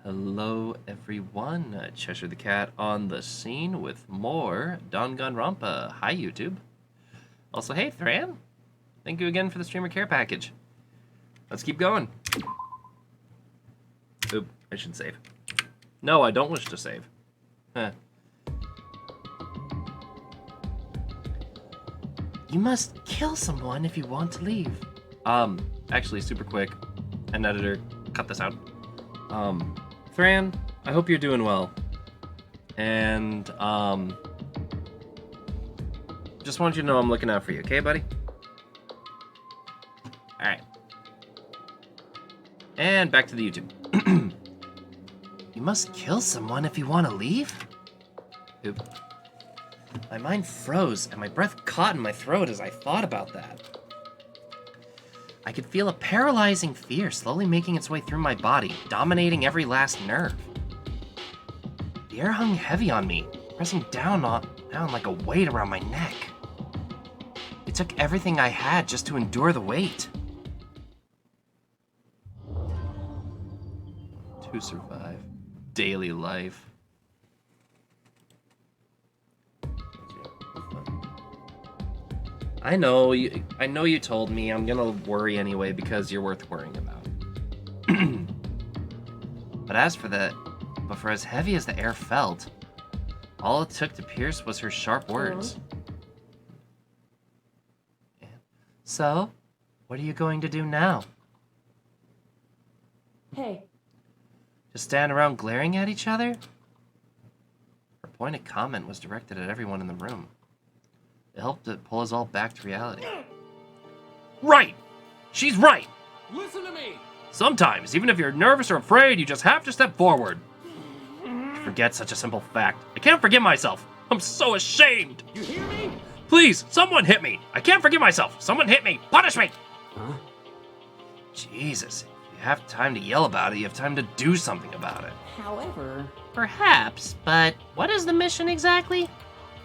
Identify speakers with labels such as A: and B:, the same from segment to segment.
A: Hello everyone, Cheshire the Cat on the scene with more Danganronpa. Hi YouTube. Also, hey Thran, thank you again for the streamer care package. Let's keep going. Oop, I should save. No, I don't wish to save. Huh. You must kill someone if you want to leave. Actually, super quick. An editor, cut this out. Thran, I hope you're doing well. And, just want you to know I'm looking out for you, okay, buddy? Alright. And back to the YouTube. You must kill someone if you want to leave? Oop. My mind froze, and my breath caught in my throat as I thought about that. I could feel a paralyzing fear slowly making its way through my body, dominating every last nerve. The air hung heavy on me, pressing down like a weight around my neck. It took everything I had just to endure the weight. To survive daily life. I know you told me. I'm gonna worry anyway because you're worth worrying about. But for as heavy as the air felt, all it took to pierce was her sharp words. So, what are you going to do now?
B: Hey.
A: Just stand around glaring at each other? Her pointed comment was directed at everyone in the room. It helped to pull us all back to reality. Right! She's right!
C: Listen to me!
A: Sometimes, even if you're nervous or afraid, you just have to step forward. Forget such a simple fact. I can't forgive myself. I'm so ashamed.
C: You hear me?
A: Please, someone hit me. I can't forgive myself. Someone hit me. Punish me.
C: Huh?
A: Jesus, if you have time to yell about it, you have time to do something about it.
B: However...
A: Perhaps, but what is the mission exactly?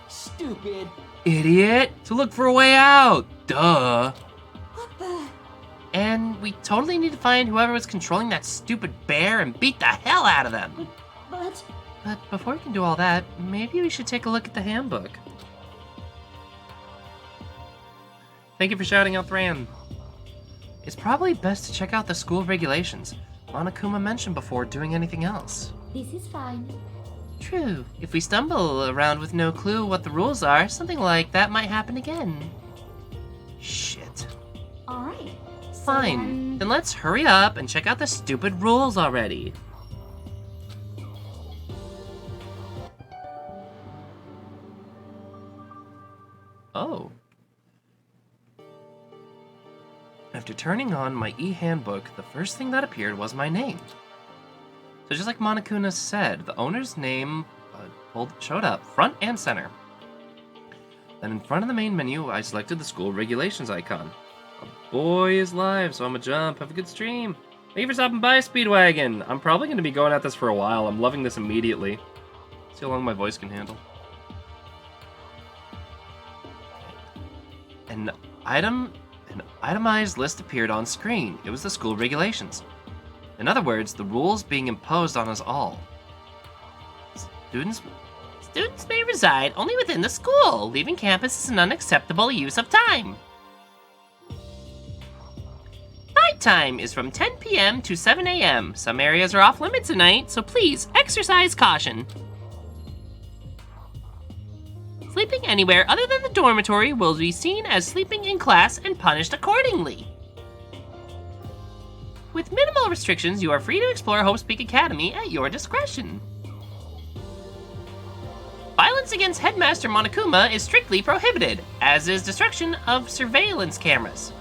B: Stupid.
A: Idiot! To look for a way out! Duh!
B: What the...
A: And we totally need to find whoever was controlling that stupid bear and beat the hell out of them!
B: But...
A: But before we can do all that, maybe we should take a look at the handbook. Thank you for shouting out Thran. It's probably best to check out the school regulations. Monokuma mentioned before doing anything else.
B: This is fine.
A: True. If we stumble around with no clue what the rules are, something like that might happen again. Shit.
B: Alright.
A: Fine. Then let's hurry up and check out the stupid rules already. Oh. After turning on my e-handbook, the first thing that appeared was my name. So just like Monokuma said, the owner's name showed up front and center. Then in front of the main menu, I selected the school regulations icon. A boy is live, so I'm a jump. Have a good stream. Thank you for stopping by, Speedwagon. I'm probably going to be going at this for a while. I'm loving this immediately. See how long my voice can handle. An itemized list appeared on screen. It was the school regulations. In other words, the rules being imposed on us all. Students may reside only within the school. Leaving campus is an unacceptable use of time. Night time is from 10 p.m. to 7 a.m. Some areas are off limits at night, so please exercise caution. Sleeping anywhere other than the dormitory will be seen as sleeping in class and punished accordingly. With minimal restrictions, you are free to explore Hope's Peak Academy at your discretion. Violence against Headmaster Monokuma is strictly prohibited, as is destruction of surveillance cameras.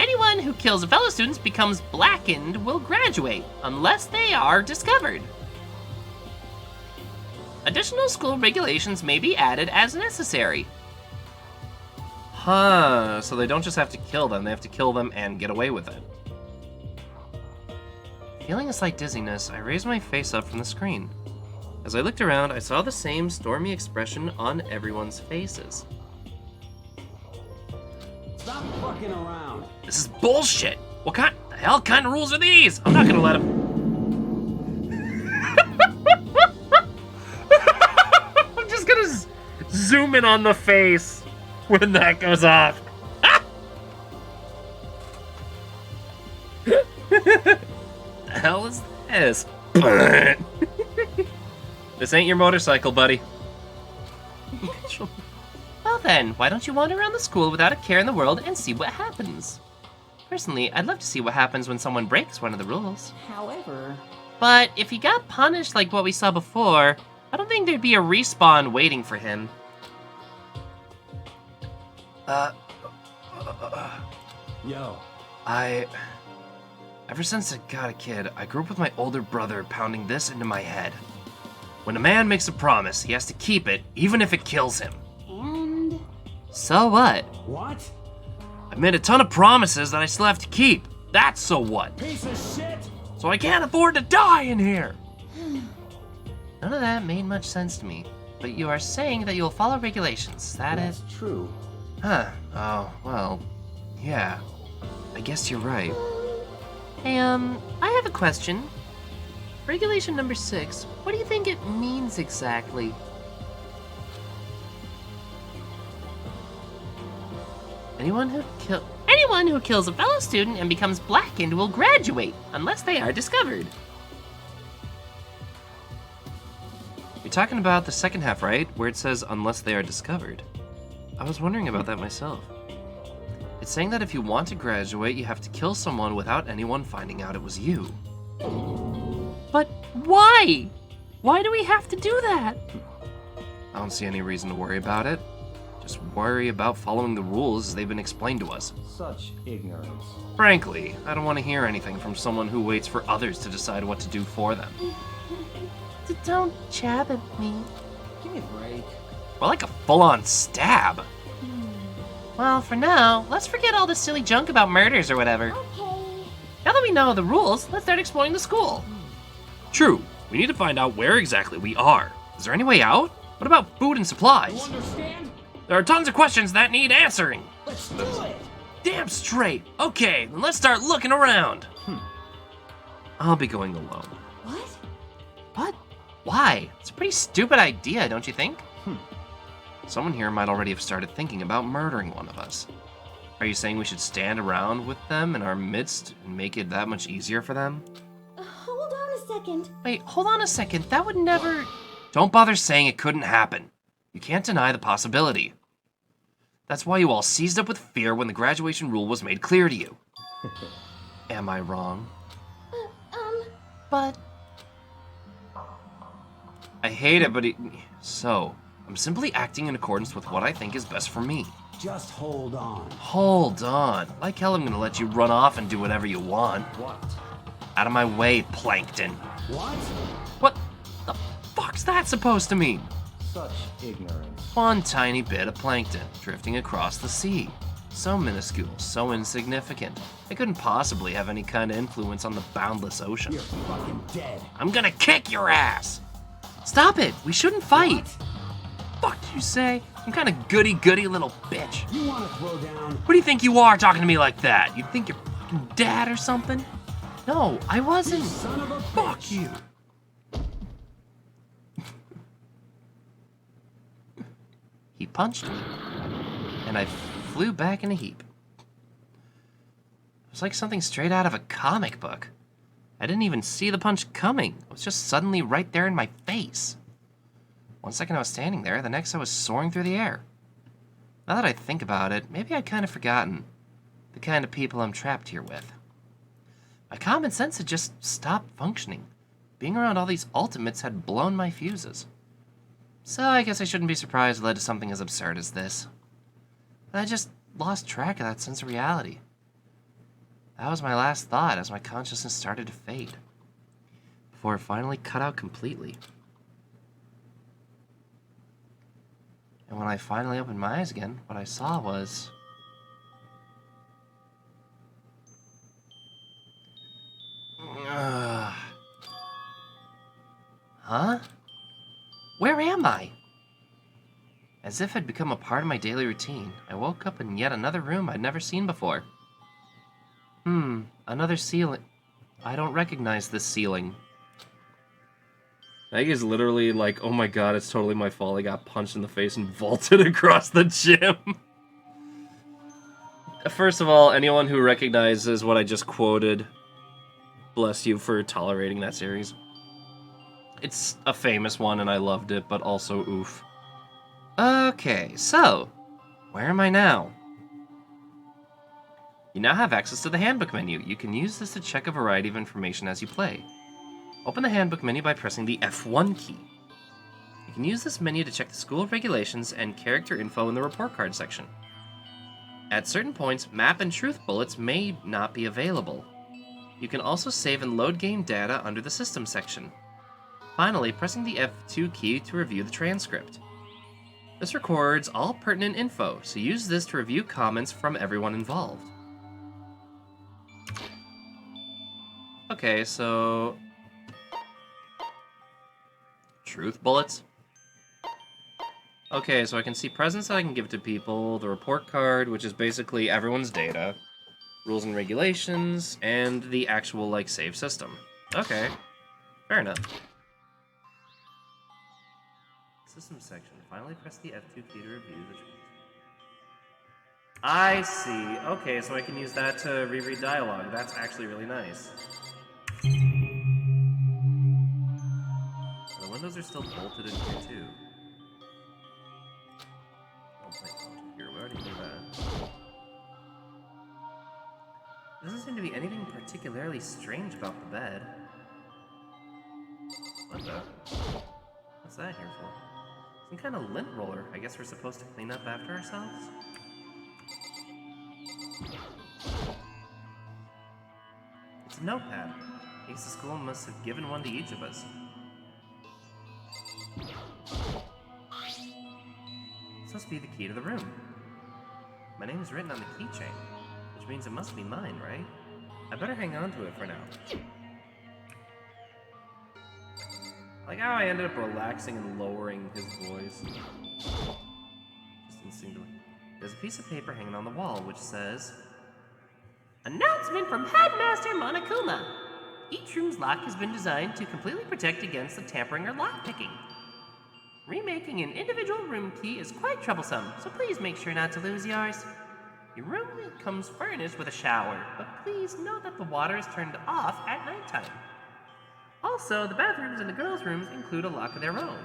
A: Anyone who kills fellow students becomes blackened will graduate, unless they are discovered. Additional school regulations may be added as necessary. Huh, so they don't just have to kill them, they have to kill them and get away with it. Feeling a slight dizziness, I raised my face up from the screen. As I looked around, I saw the same stormy expression on everyone's faces.
C: Stop fucking around.
A: This is bullshit! What the hell kind of rules are these? I'm not gonna let him... aiming on the face when that goes off. The hell is this? This ain't your motorcycle, buddy. Well then, why don't you wander around the school without a care in the world and see what happens? Personally, I'd love to see what happens when someone breaks one of the rules.
B: However...
A: But if he got punished like what we saw before, I don't think there'd be a respawn waiting for him.
C: Yo.
A: Ever since I got a kid, I grew up with my older brother pounding this into my head. When a man makes a promise, he has to keep it, even if it kills him.
B: And...
A: So what?
C: What?
A: I've made a ton of promises that I still have to keep. That's so what?
C: Piece of shit!
A: So I can't afford to die in here! None of that made much sense to me. But you are saying that you'll follow regulations, that is?
C: That's true.
A: Huh. Oh, well, yeah. I guess you're right. Hey, I have a question. Regulation number 6, what do you think it means exactly? Anyone who kills a fellow student and becomes blackened will graduate, unless they are discovered. You're talking about the second half, right? Where it says, unless they are discovered. I was wondering about that myself. It's saying that if you want to graduate, you have to kill someone without anyone finding out it was you. But why? Why do we have to do that? I don't see any reason to worry about it. Just worry about following the rules as they've been explained to us.
C: Such ignorance.
A: Frankly, I don't want to hear anything from someone who waits for others to decide what to do for them. Don't jab at me.
C: Give me a break.
A: Well, like a full-on stab. Well, for now, let's forget all this silly junk about murders or whatever.
B: Okay.
A: Now that we know the rules, let's start exploring the school. True. We need to find out where exactly we are. Is there any way out? What about food and supplies?
C: You understand?
A: There are tons of questions that need answering.
C: Let's do it!
A: Damn straight. Okay, then let's start looking around. I'll be going alone.
B: What?
A: What? Why? It's a pretty stupid idea, don't you think? Someone here might already have started thinking about murdering one of us. Are you saying we should stand around with them in our midst and make it that much easier for them?
B: Hold on a second.
A: Wait, hold on a second. That would never... Don't bother saying it couldn't happen. You can't deny the possibility. That's why you all seized up with fear when the graduation rule was made clear to you. Am I wrong? But... I hate it, but So, I'm simply acting in accordance with what I think is best for me.
C: Just hold on.
A: Hold on. Like hell I'm gonna let you run off and do whatever you want.
C: What?
A: Out of my way, Plankton.
C: What?
A: What the fuck's that supposed to mean?
C: Such ignorance.
A: One tiny bit of plankton drifting across the sea. So minuscule, so insignificant. It couldn't possibly have any kind of influence on the boundless ocean.
C: You're fucking dead.
A: I'm gonna kick your ass! Stop it! We shouldn't fight! Fuck you say? Some kind of goody-goody little bitch.
C: You want to throw down?
A: Who do you think you are talking to me like that? You think you're fucking dad or something? No, I wasn't.
C: You son of a
A: Fuck
C: bitch.
A: you. He punched me, and I flew back in a heap. It was like something straight out of a comic book. I didn't even see the punch coming. It was just suddenly right there in my face. One second I was standing there, the next I was soaring through the air. Now that I think about it, maybe I'd kind of forgotten the kind of people I'm trapped here with. My common sense had just stopped functioning. Being around all these ultimates had blown my fuses. So I guess I shouldn't be surprised it led to something as absurd as this. But I just lost track of that sense of reality. That was my last thought as my consciousness started to fade, before it finally cut out completely. And when I finally opened my eyes again, what I saw was... Huh? Where am I? As if it had become a part of my daily routine, I woke up in yet another room I'd never seen before. Another ceiling. I don't recognize this ceiling. Maggie's literally like, oh my god, it's totally my fault. I got punched in the face and vaulted across the gym. First of all, anyone who recognizes what I just quoted, bless you for tolerating that series. It's a famous one and I loved it, but also oof. Okay, so, where am I now? You now have access to the Handbook Menu. You can use this to check a variety of information as you play. Open the Handbook Menu by pressing the F1 key. You can use this menu to check the school regulations and character info in the report card section. At certain points, map and truth bullets may not be available. You can also save and load game data under the System section. Finally, pressing the F2 key to review the transcript. This records all pertinent info, so use this to review comments from everyone involved. Okay, so... truth bullets? Okay, so I can see presents that I can give to people, the report card, which is basically everyone's data, rules and regulations, and the actual, like, save system. Okay, fair enough. System section. Finally press the F2 key to review the truth. I see. Okay, so I can use that to reread dialogue. That's actually really nice. The windows are still bolted in here, too. Here, we already knew that. There doesn't seem to be anything particularly strange about the bed. What the? What's that here for? Some kind of lint roller. I guess we're supposed to clean up after ourselves? It's a notepad. I guess the school must have given one to each of us. This must be the key to the room. My name is written on the keychain, which means it must be mine, right? I better hang on to it for now. Like how I ended up relaxing and lowering his voice. Just instinctively. There's a piece of paper hanging on the wall which says, "Announcement from Headmaster Monokuma. Each room's lock has been designed to completely protect against the tampering or lockpicking. Remaking an individual room key is quite troublesome, so please make sure not to lose yours. Your room comes furnished with a shower, but please note that the water is turned off at nighttime. Also, the bathrooms in the girls' rooms include a lock of their own.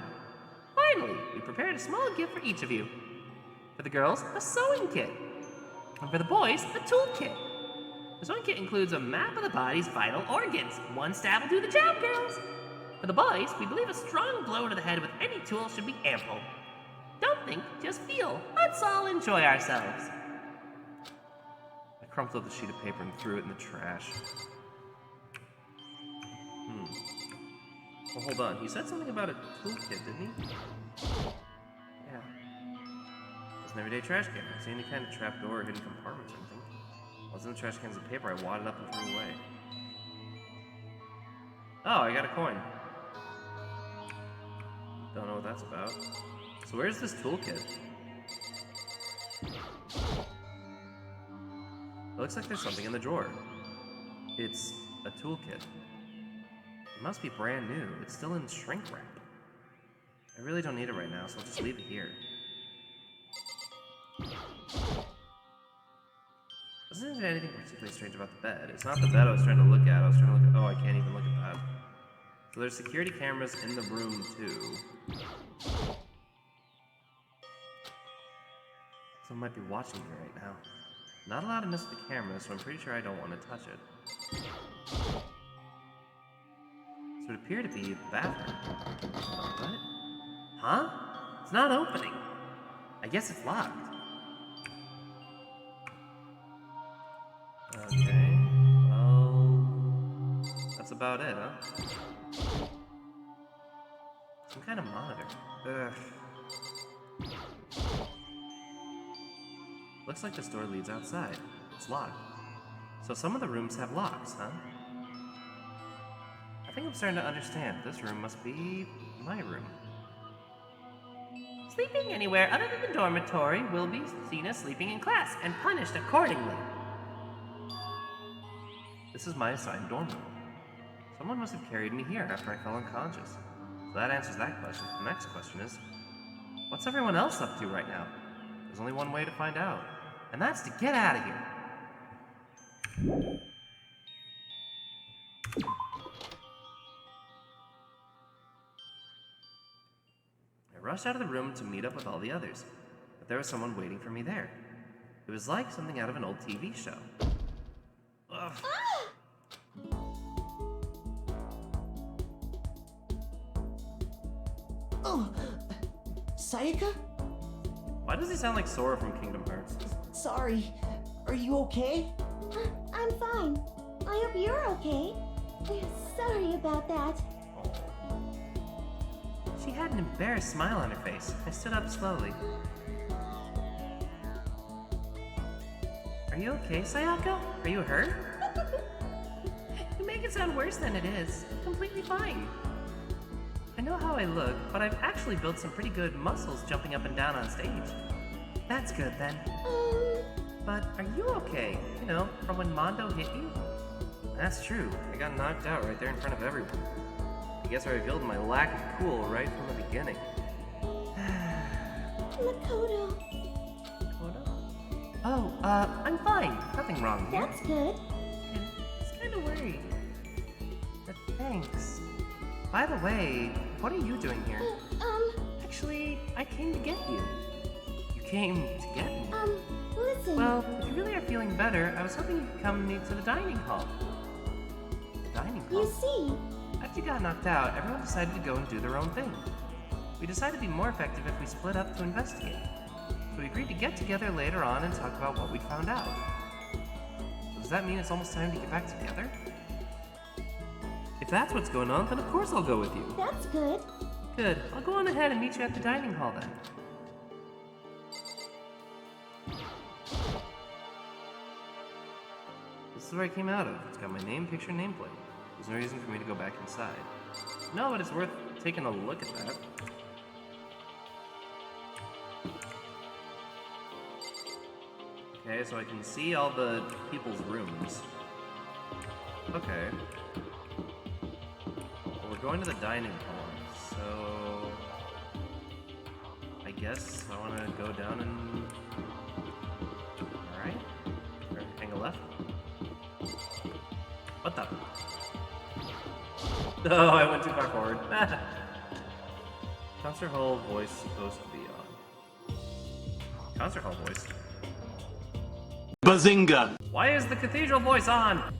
A: Finally, we prepared a small gift for each of you. For the girls, a sewing kit. And for the boys, a tool kit. The sewing kit includes a map of the body's vital organs. One stab will do the job, girls. For the boys, we believe a strong blow to the head with any tool should be ample. Don't think, just feel. Let's all enjoy ourselves." I crumpled up the sheet of paper and threw it in the trash. Well, hold on. He said something about a toolkit, didn't he? Yeah. It's an everyday trash can. I don't see any kind of trap door or hidden compartments or anything. What's in the trash cans of paper I wadded up and threw away? Oh, I got a coin. Don't know what that's about. So where's this toolkit? It looks like there's something in the drawer. It's a toolkit. It must be brand new. It's still in shrink wrap. I really don't need it right now, so I'll just leave it here. Wasn't there anything particularly strange about the bed? It's not the bed I was trying to look at. I was trying to look at... Oh, I can't even look at that. So there's security cameras in the room, too. Someone might be watching me right now. Not allowed to miss the camera, so I'm pretty sure I don't want to touch it. So it appeared to be the bathroom. What? Huh? It's not opening. I guess it's locked. Okay. Well, that's about it, huh? Some kind of monitor. Ugh. Looks like this door leads outside. It's locked. So some of the rooms have locks, huh? I think I'm starting to understand. This room must be my room. Sleeping anywhere other than the dormitory will be seen as sleeping in class and punished accordingly. This is my assigned dorm room. Someone must have carried me here after I fell unconscious. So that answers that question. The next question is, what's everyone else up to right now? There's only one way to find out, and that's to get out of here. I rushed out of the room to meet up with all the others, but there was someone waiting for me there. It was like something out of an old TV show. Ugh.
D: Oh, Sayaka?
A: Why does he sound like Sora from Kingdom Hearts?
D: Sorry. Are you okay?
B: I'm fine. I hope you're okay. Sorry about that.
A: She had an embarrassed smile on her face. I stood up slowly. Are you okay, Sayaka? Are you hurt? You make it sound worse than it is. Completely fine. I know how I look, but I've actually built some pretty good muscles jumping up and down on stage. That's good then. But are you okay? You know, from when Mondo hit you? That's true. I got knocked out right there in front of everyone. I guess I revealed my lack of cool right from the beginning.
B: Makoto.
A: Oh, I'm fine. Nothing wrong here.
B: That's good.
A: It's kind of worried. But thanks. By the way, what are you doing here? Actually, I came to get you. You came to get me?
B: Listen.
A: Well, if you really are feeling better, I was hoping you could come me to the dining hall. The dining hall?
B: You see,
A: After you got knocked out, everyone decided to go and do their own thing. We decided to be more effective if we split up to investigate. So we agreed to get together later on and talk about what we found out. So does that mean it's almost time to get back together? If that's what's going on, then of course I'll go with you.
B: that's good.
A: Good. I'll go on ahead and meet you at the dining hall then. This is where I came out of. It's got my name, picture, nameplate. There's no reason for me to go back inside. No, but it's worth taking a look at that. Okay, so I can see all the people's rooms. Okay. Well, we're going to the dining hall, so... I guess I want to go down and... Alright. Hang a left. What the? Oh, I went too far forward. Concert hall voice supposed to be on. Concert hall voice?
C: Bazinga!
A: Why is the cathedral voice on?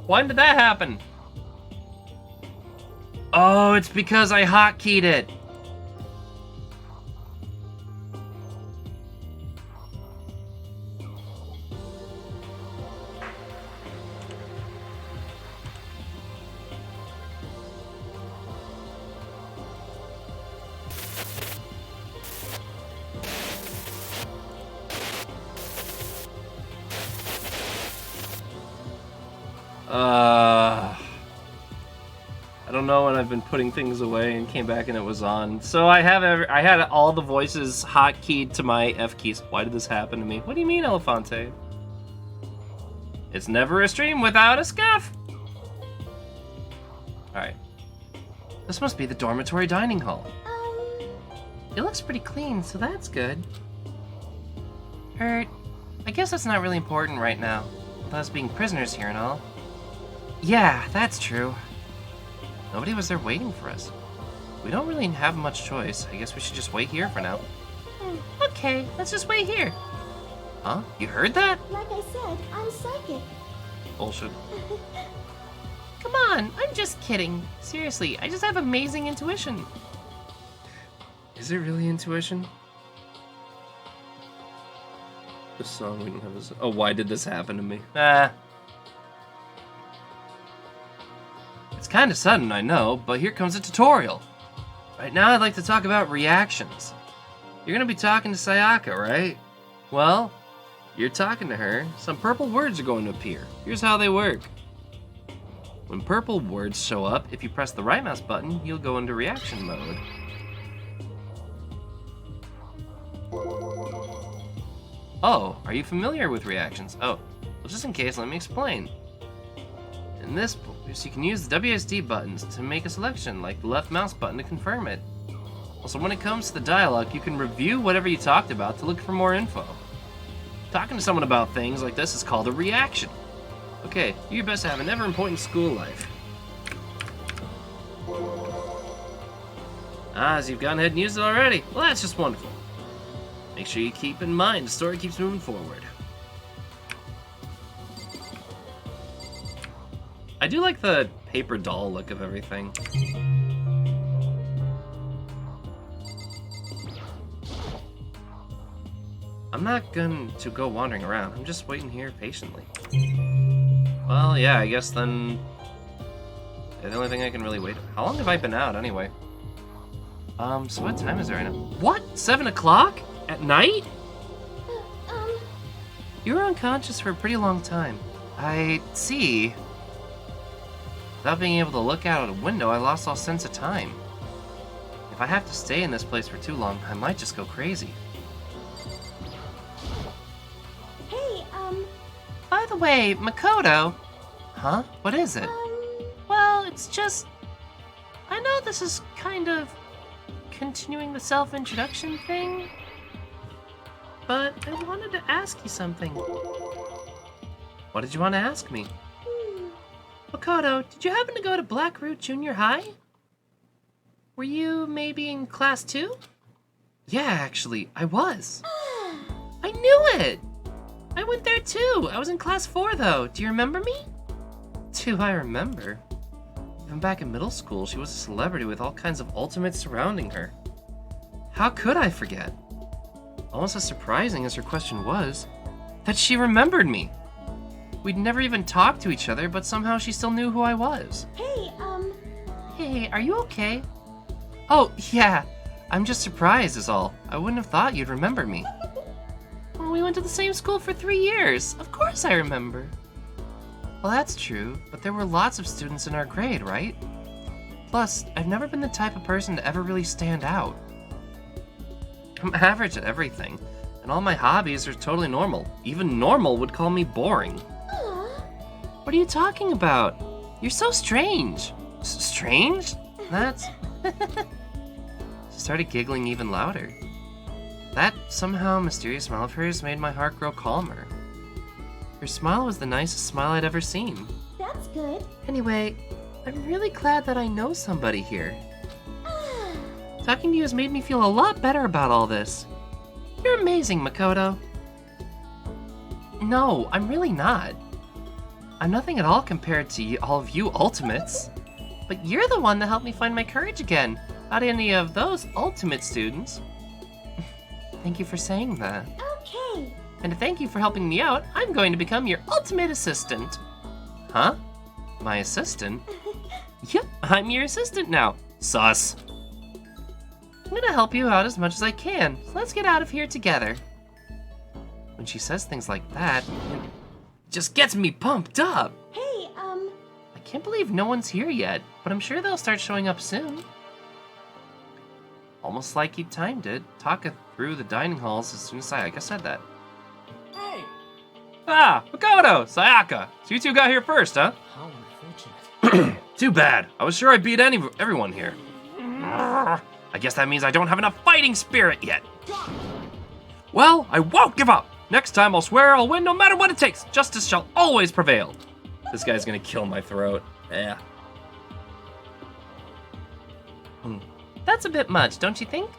A: When did that happen? Oh, it's because I hotkeyed it. I don't know when I've been putting things away and came back and it was on. So I had all the voices hotkeyed to my F keys. Why did this happen to me? What do you mean, Elefante? It's never a stream without a scuff. Alright. This must be the dormitory dining hall. It looks pretty clean, so that's good. I guess that's not really important right now. With us being prisoners here and all. Yeah, that's true. Nobody was there waiting for us. We don't really have much choice. I guess we should just wait here for now. Okay, let's just wait here. Huh? You heard that?
B: Like I said, I'm psychic.
A: Bullshit. Come on, I'm just kidding. Seriously, I just have amazing intuition. Is it really intuition? This song we don't have this. Oh, why did this happen to me? It's kind of sudden, I know, but here comes a tutorial. Right now, I'd like to talk about reactions. You're gonna be talking to Sayaka, right? Well, you're talking to her. Some purple words are going to appear. Here's how they work. When purple words show up, if you press the right mouse button, you'll go into reaction mode. Oh, are you familiar with reactions? Oh, well, just in case, let me explain. In this boost, you can use the WSD buttons to make a selection, like the left mouse button to confirm it. Also, when it comes to the dialogue, you can review whatever you talked about to look for more info. Talking to someone about things like this is called a reaction. Okay, you best have an ever-important school life. As you've gone ahead and used it already. Well, that's just wonderful. Make sure you keep in mind the story keeps moving forward. I do like the paper doll look of everything. I'm not going to go wandering around. I'm just waiting here patiently. Well, yeah, I guess then... the only thing I can really wait... How long have I been out, anyway? So what time is it right now? What? 7 o'clock? At night? You were unconscious for a pretty long time. I see. Without being able to look out of a window, I lost all sense of time. If I have to stay in this place for too long, I might just go crazy.
B: Hey,
A: By the way, Makoto... Huh? What is it? Well, it's just... I know this is kind of... continuing the self-introduction thing, but I wanted to ask you something. What did you want to ask me? Makoto, did you happen to go to Blackroot Junior High? Were you maybe in class 2? Yeah, actually, I was. I knew it! I went there too. I was in class 4 though. Do you remember me? Do I remember? Even back in middle school, she was a celebrity with all kinds of ultimates surrounding her. How could I forget? Almost as surprising as her question was, that she remembered me. We'd never even talked to each other, but somehow she still knew who I was.
B: hey,
A: Hey, are you okay? Oh, yeah. I'm just surprised is all. I wouldn't have thought you'd remember me. Well, we went to the same school for 3 years. Of course I remember. Well, that's true, but there were lots of students in our grade, right? Plus, I've never been the type of person to ever really stand out. I'm average at everything, and all my hobbies are totally normal. Even normal would call me boring. What are you talking about? You're so strange. Strange? That's... She started giggling even louder. That somehow mysterious smile of hers made my heart grow calmer. Her smile was the nicest smile I'd ever seen.
B: that's good.
A: Anyway, I'm really glad that I know somebody here. Talking to you has made me feel a lot better about all this. You're amazing, Makoto. No, I'm really not. I'm nothing at all compared to all of you ultimates. But you're the one that helped me find my courage again, not any of those ultimate students. Thank you for saying that.
B: Okay.
A: And to thank you for helping me out, I'm going to become your ultimate assistant. Huh? My assistant? Yep, I'm your assistant now. Sus. I'm gonna help you out as much as I can, so let's get out of here together. When she says things like that, it just gets me pumped up.
B: Hey,
A: I can't believe no one's here yet, but I'm sure they'll start showing up soon. Almost like he timed it, Taka through the dining halls as soon as Sayaka said that.
C: Hey!
A: Ah, Makoto, Sayaka, so you two got here first, huh?
C: How unfortunate.
A: Too bad. I was sure I beat everyone here. I guess that means I don't have enough fighting spirit yet. Well, I won't give up. Next time I'll swear I'll win no matter what it takes. Justice shall always prevail. This guy's gonna kill my throat. Yeah. That's a bit much, don't you think?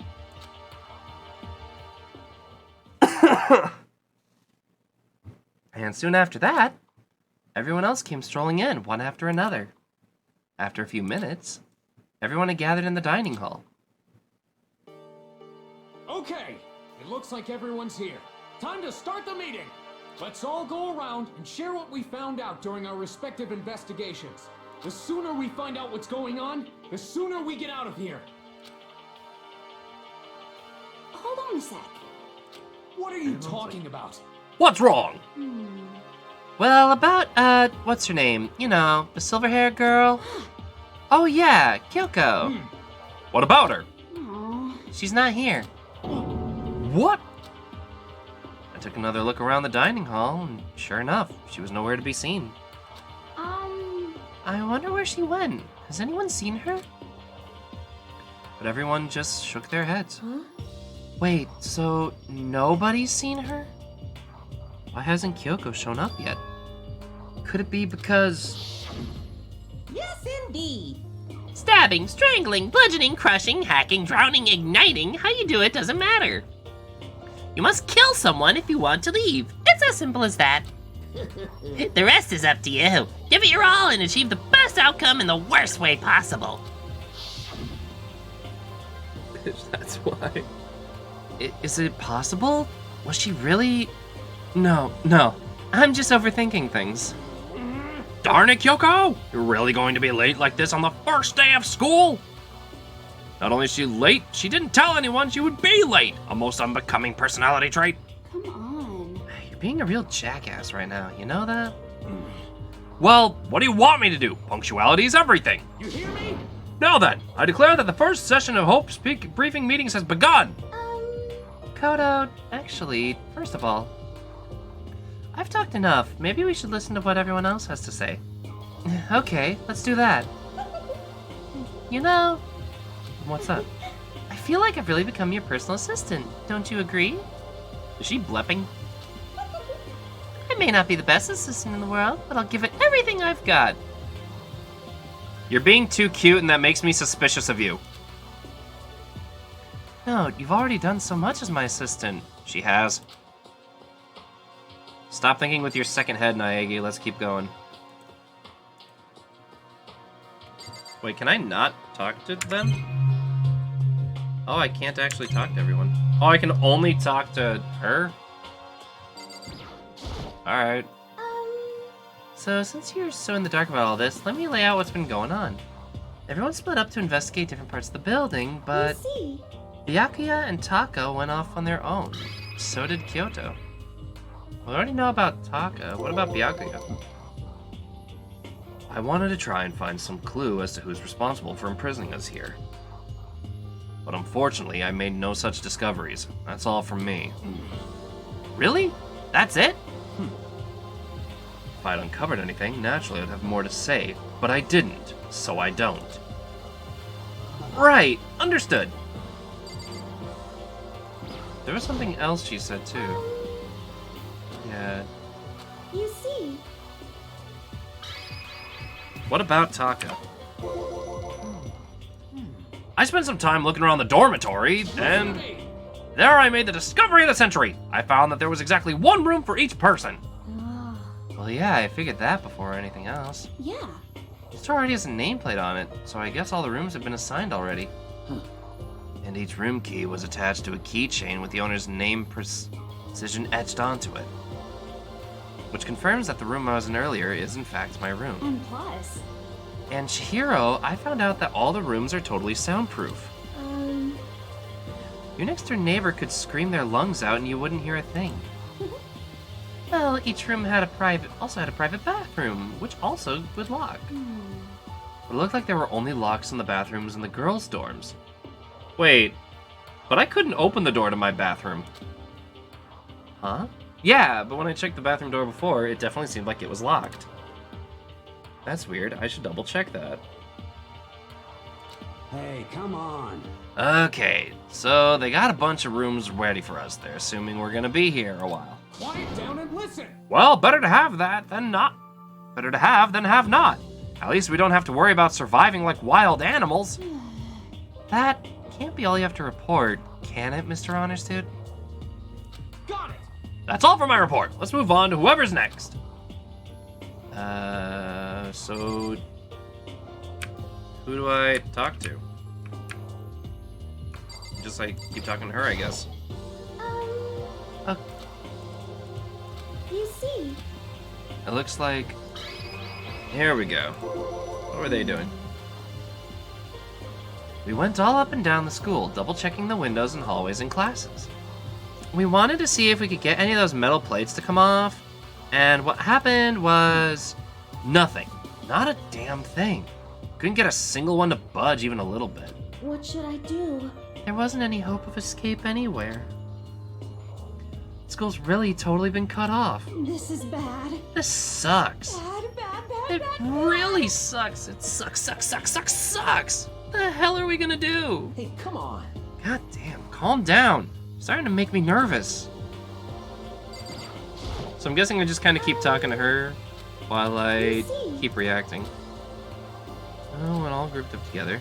A: And soon after that, everyone else came strolling in, one after another. After a few minutes, everyone had gathered in the dining hall.
E: Okay, it looks like everyone's here. Time to start the meeting. Let's all go around and share what we found out during our respective investigations. The sooner we find out what's going on, the sooner we get out of here.
B: hold on a sec.
E: What are you talking about?
A: What's wrong? Well, about, what's her name? You know, the silver-haired girl. Oh yeah, Kyoko. What about her?
B: Aw.
A: She's not here. What? I took another look around the dining hall, and sure enough, she was nowhere to be seen. I wonder where she went. Has anyone seen her? But everyone just shook their heads.
B: Huh?
A: Wait, so nobody's seen her? Why hasn't Kyoko shown up yet? Could it be because...
F: Yes, indeed.
G: Stabbing, strangling, bludgeoning, crushing, hacking, drowning, igniting, how you do it doesn't matter. You must kill someone if you want to leave. It's as simple as that. The rest is up to you. Give it your all and achieve the best outcome in the worst way possible.
A: That's why. Is it possible? Was she really... No. I'm just overthinking things.
H: Darn it, Kyoko! You're really going to be late like this on the first day of school? Not only is she late, she didn't tell anyone she would be late. A most unbecoming personality trait.
B: Come on.
A: You're being a real jackass right now, you know that?
H: Well, what do you want me to do? Punctuality is everything.
E: You hear me?
H: Now then, I declare that the first session of Hope's briefing meetings has begun.
A: Kodo, actually, first of all, I've talked enough. Maybe we should listen to what everyone else has to say. Okay, let's do that. You know... What's up? I feel like I've really become your personal assistant. Don't you agree?
H: Is she blepping?
A: I may not be the best assistant in the world, but I'll give it everything I've got.
H: You're being too cute and that makes me suspicious of you.
A: No, you've already done so much as my assistant.
H: She has. Stop thinking with your second head, Naegi. Let's keep going.
A: Wait, can I not talk to them? Oh, I can't actually talk to everyone.
H: Oh, I can only talk to her? Alright.
A: So since you're so in the dark about all this, let me lay out what's been going on. Everyone split up to investigate different parts of the building, but...
B: I see.
A: Byakuya and Taka went off on their own. So did Kyoto. We already know about Taka. What about Byakuya?
H: I wanted to try and find some clue as to who's responsible for imprisoning us here. But unfortunately, I made no such discoveries. That's all from me.
A: Really? That's it?
H: If I'd uncovered anything, naturally I'd have more to say, but I didn't, so I don't.
A: Right, understood. There was something else she said too. Yeah.
B: You see.
H: What about Taka? I spent some time looking around the dormitory, and there I made the discovery of the century. I found that there was exactly one room for each person.
A: Well, yeah, I figured that before anything else.
B: Yeah.
A: The store already has a nameplate on it, so I guess all the rooms have been assigned already. And each room key was attached to a keychain with the owner's name precision etched onto it. Which confirms that the room I was in earlier is in fact my room.
B: And plus.
A: And Chihiro, I found out that all the rooms are totally soundproof. Your next door neighbor could scream their lungs out and you wouldn't hear a thing. Well, each room had also had a private bathroom, which also would lock. It looked like there were only locks on the bathrooms in the girls' dorms.
H: Wait, but I couldn't open the door to my bathroom.
A: Huh?
H: Yeah, but when I checked the bathroom door before, it definitely seemed like it was locked.
A: That's weird. I should double check that.
C: Hey, come on.
H: Okay, so they got a bunch of rooms ready for us. They're assuming we're gonna be here a while.
E: Quiet down and listen.
H: Well, better to have that than not. Better to have than have not. At least we don't have to worry about surviving like wild animals.
A: That can't be all you have to report, can it, Mr. Honor Student?
E: Got it.
H: That's all for my report. Let's move on to whoever's next.
A: So... Who do I talk to? Just like keep talking to her, I guess.
B: You see.
A: It looks like... Here we go. What were they doing? We went all up and down the school, double-checking the windows and hallways and classes. We wanted to see if we could get any of those metal plates to come off, and what happened was... nothing. Not a damn thing. Couldn't get a single one to budge even a little bit.
B: What should I do?
A: There wasn't any hope of escape anywhere. School's really totally been cut off.
B: This is bad.
A: This sucks.
B: Bad, bad, bad.
G: It really sucks. It sucks. What the hell are we gonna do?
D: Hey, come on.
A: God damn, calm down. You're starting to make me nervous.
H: So I'm guessing I just kind of keep talking to her while I keep reacting.
A: Oh, and all grouped up together.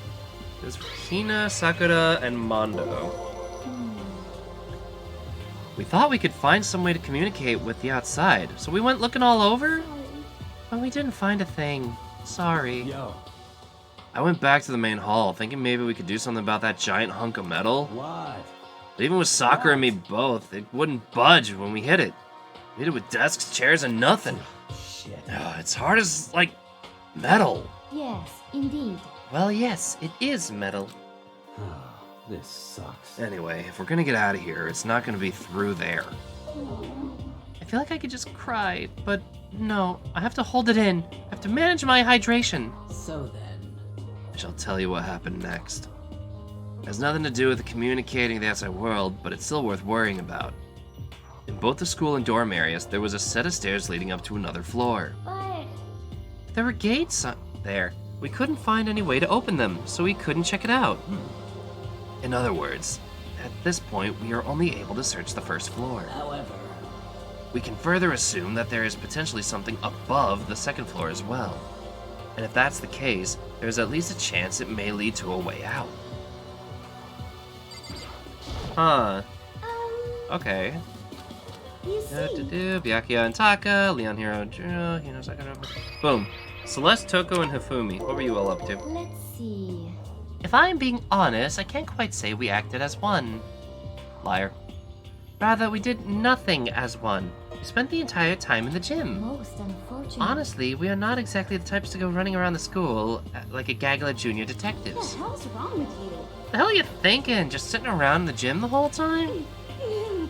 A: There's Hina, Sakura, and Mondo. We thought we could find some way to communicate with the outside, so we went looking all over, but we didn't find a thing. Sorry.
C: Yo,
A: I went back to the main hall, thinking maybe we could do something about that giant hunk of metal.
C: what?
A: But even with Sakura and me both, it wouldn't budge when we hit it. We hit it with desks, chairs, and nothing.
C: Shit.
A: It's hard as, like, metal.
B: Yes, indeed.
A: Well, yes, it is metal.
C: This sucks.
A: Anyway, if we're gonna get out of here, it's not gonna be through there.
G: I feel like I could just cry, but no, I have to hold it in. I have to manage my hydration.
F: So then,
A: I shall tell you what happened next. It has nothing to do with communicating the outside world, but it's still worth worrying about. In both the school and dorm areas, there was a set of stairs leading up to another floor.
B: But
A: There were gates there. We couldn't find any way to open them, so we couldn't check it out. In other words, at this point, we are only able to search the first floor.
F: however,
A: We can further assume that there is potentially something above the second floor as well. And if that's the case, there's at least a chance it may lead to a way out. Huh. Okay.
B: you see,
A: Byakuya and Taka, Leon Hiro, Juro, Hino Sakura. Boom. Celeste, Toko, and Hifumi. What were you all up to?
B: let's see.
G: If I'm being honest, I can't quite say we acted as one.
A: Liar.
G: Rather, we did nothing as one. We spent the entire time in the gym.
B: Most unfortunate.
G: Honestly, we are not exactly the types to go running around the school like a gaggle of junior
B: What the
G: detectives.
B: hell's wrong with you?
G: The hell are you thinking? Just sitting around in the gym the whole time?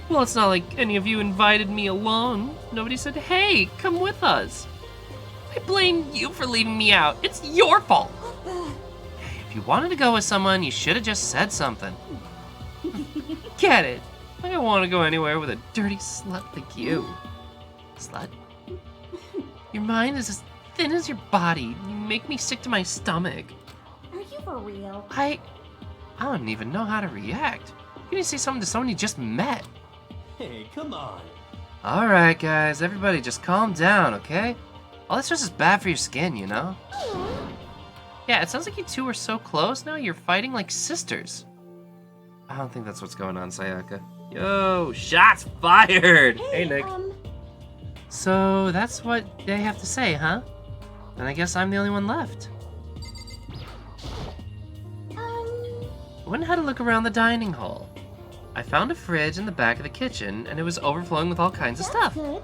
G: Well, it's not like any of you invited me along. Nobody said, hey, come with us. I blame you for leaving me out. It's your fault. If you wanted to go with someone, you should have just said something. Get it? I don't want to go anywhere with a dirty slut like you. Slut? Your mind is as thin as your body. You make me sick to my stomach.
B: Are you for real?
G: I don't even know how to react. You need to say something to someone you just met.
C: Hey, come on.
A: Alright, guys, everybody just calm down, okay? All that stress is bad for your skin, you know?
G: Yeah, it sounds like you two are so close now, you're fighting like sisters.
A: I don't think that's what's going on, Sayaka. Yo, shots fired! Hey, Nick.
G: So that's what they have to say, huh? Then I guess I'm the only one left. I went and had a look around the dining hall. I found a fridge in the back of the kitchen, and it was overflowing with all kinds of
B: That's
G: stuff.
B: good.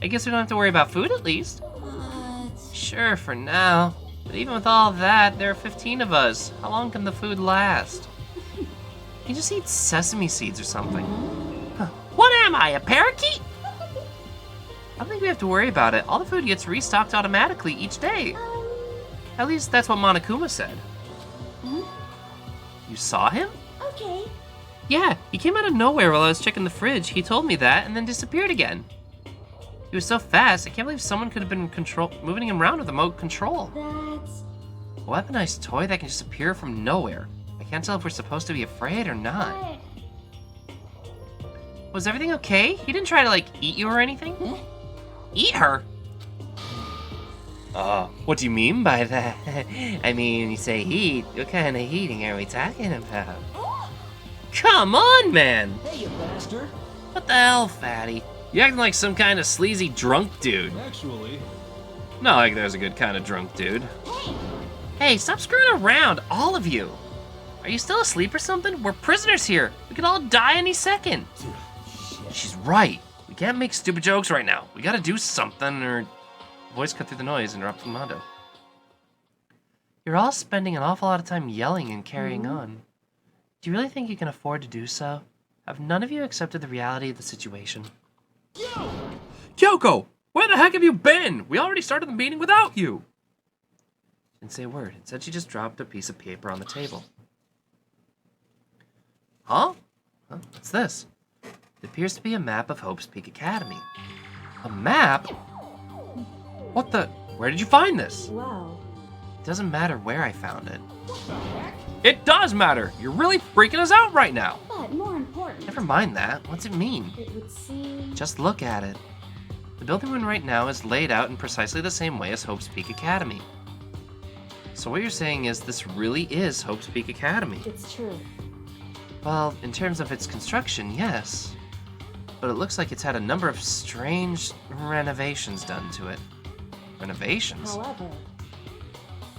G: I guess we don't have to worry about food at least.
F: what?
G: Sure, for now. But even with all that, there are 15 of us. How long can the food last? You just eat sesame seeds or something. Huh. What am I, a parakeet? I don't think we have to worry about it. All the food gets restocked automatically each day. At least that's what Monokuma said. You saw him?
B: Okay.
G: Yeah, he came out of nowhere while I was checking the fridge. He told me that and then disappeared again. He was so fast, I can't believe someone could have been moving him around with remote control.
B: That's...
G: A weaponized toy that can just appear from nowhere. I can't tell if we're supposed to be afraid or not.
B: But...
G: Was everything okay? He didn't try to, like, eat you or anything? Eat her?
A: What do you mean by that? I mean, when you say eat, what kind of eating are we talking about?
G: Come on, man!
D: Hey, you bastard.
G: What the hell, fatty?
A: You acting like some kind of sleazy drunk dude.
C: Actually,
A: Not like there's a good kind of drunk dude.
G: Hey, stop screwing around, all of you! Are you still asleep or something? We're prisoners here. We could all die any second.
A: She's right. We can't make stupid jokes right now. We gotta do something or... Voice cut through the noise, interrupting Mondo.
G: You're all spending an awful lot of time yelling and carrying on. Do you really think you can afford to do so? Have none of you accepted the reality of the situation?
H: Kyoko, where the heck have you been? We already started the meeting without you.
A: Didn't say a word. Instead, she just dropped a piece of paper on the table. Huh? What's this? It appears to be a map of Hope's Peak Academy. A map? What the... Where did you find this?
B: Well,
A: It doesn't matter where I found it.
E: What the heck?
H: It does matter. You're really freaking us out right now.
B: but more important,
A: Never mind that. What's it mean?
B: it would seem...
A: Just look at it. The building we're in right now is laid out in precisely the same way as Hope's Peak Academy. So what you're saying is this really is Hope's Peak Academy.
B: It's true.
A: Well, in terms of its construction, yes. But it looks like it's had a number of strange renovations done to it. Renovations?
B: However,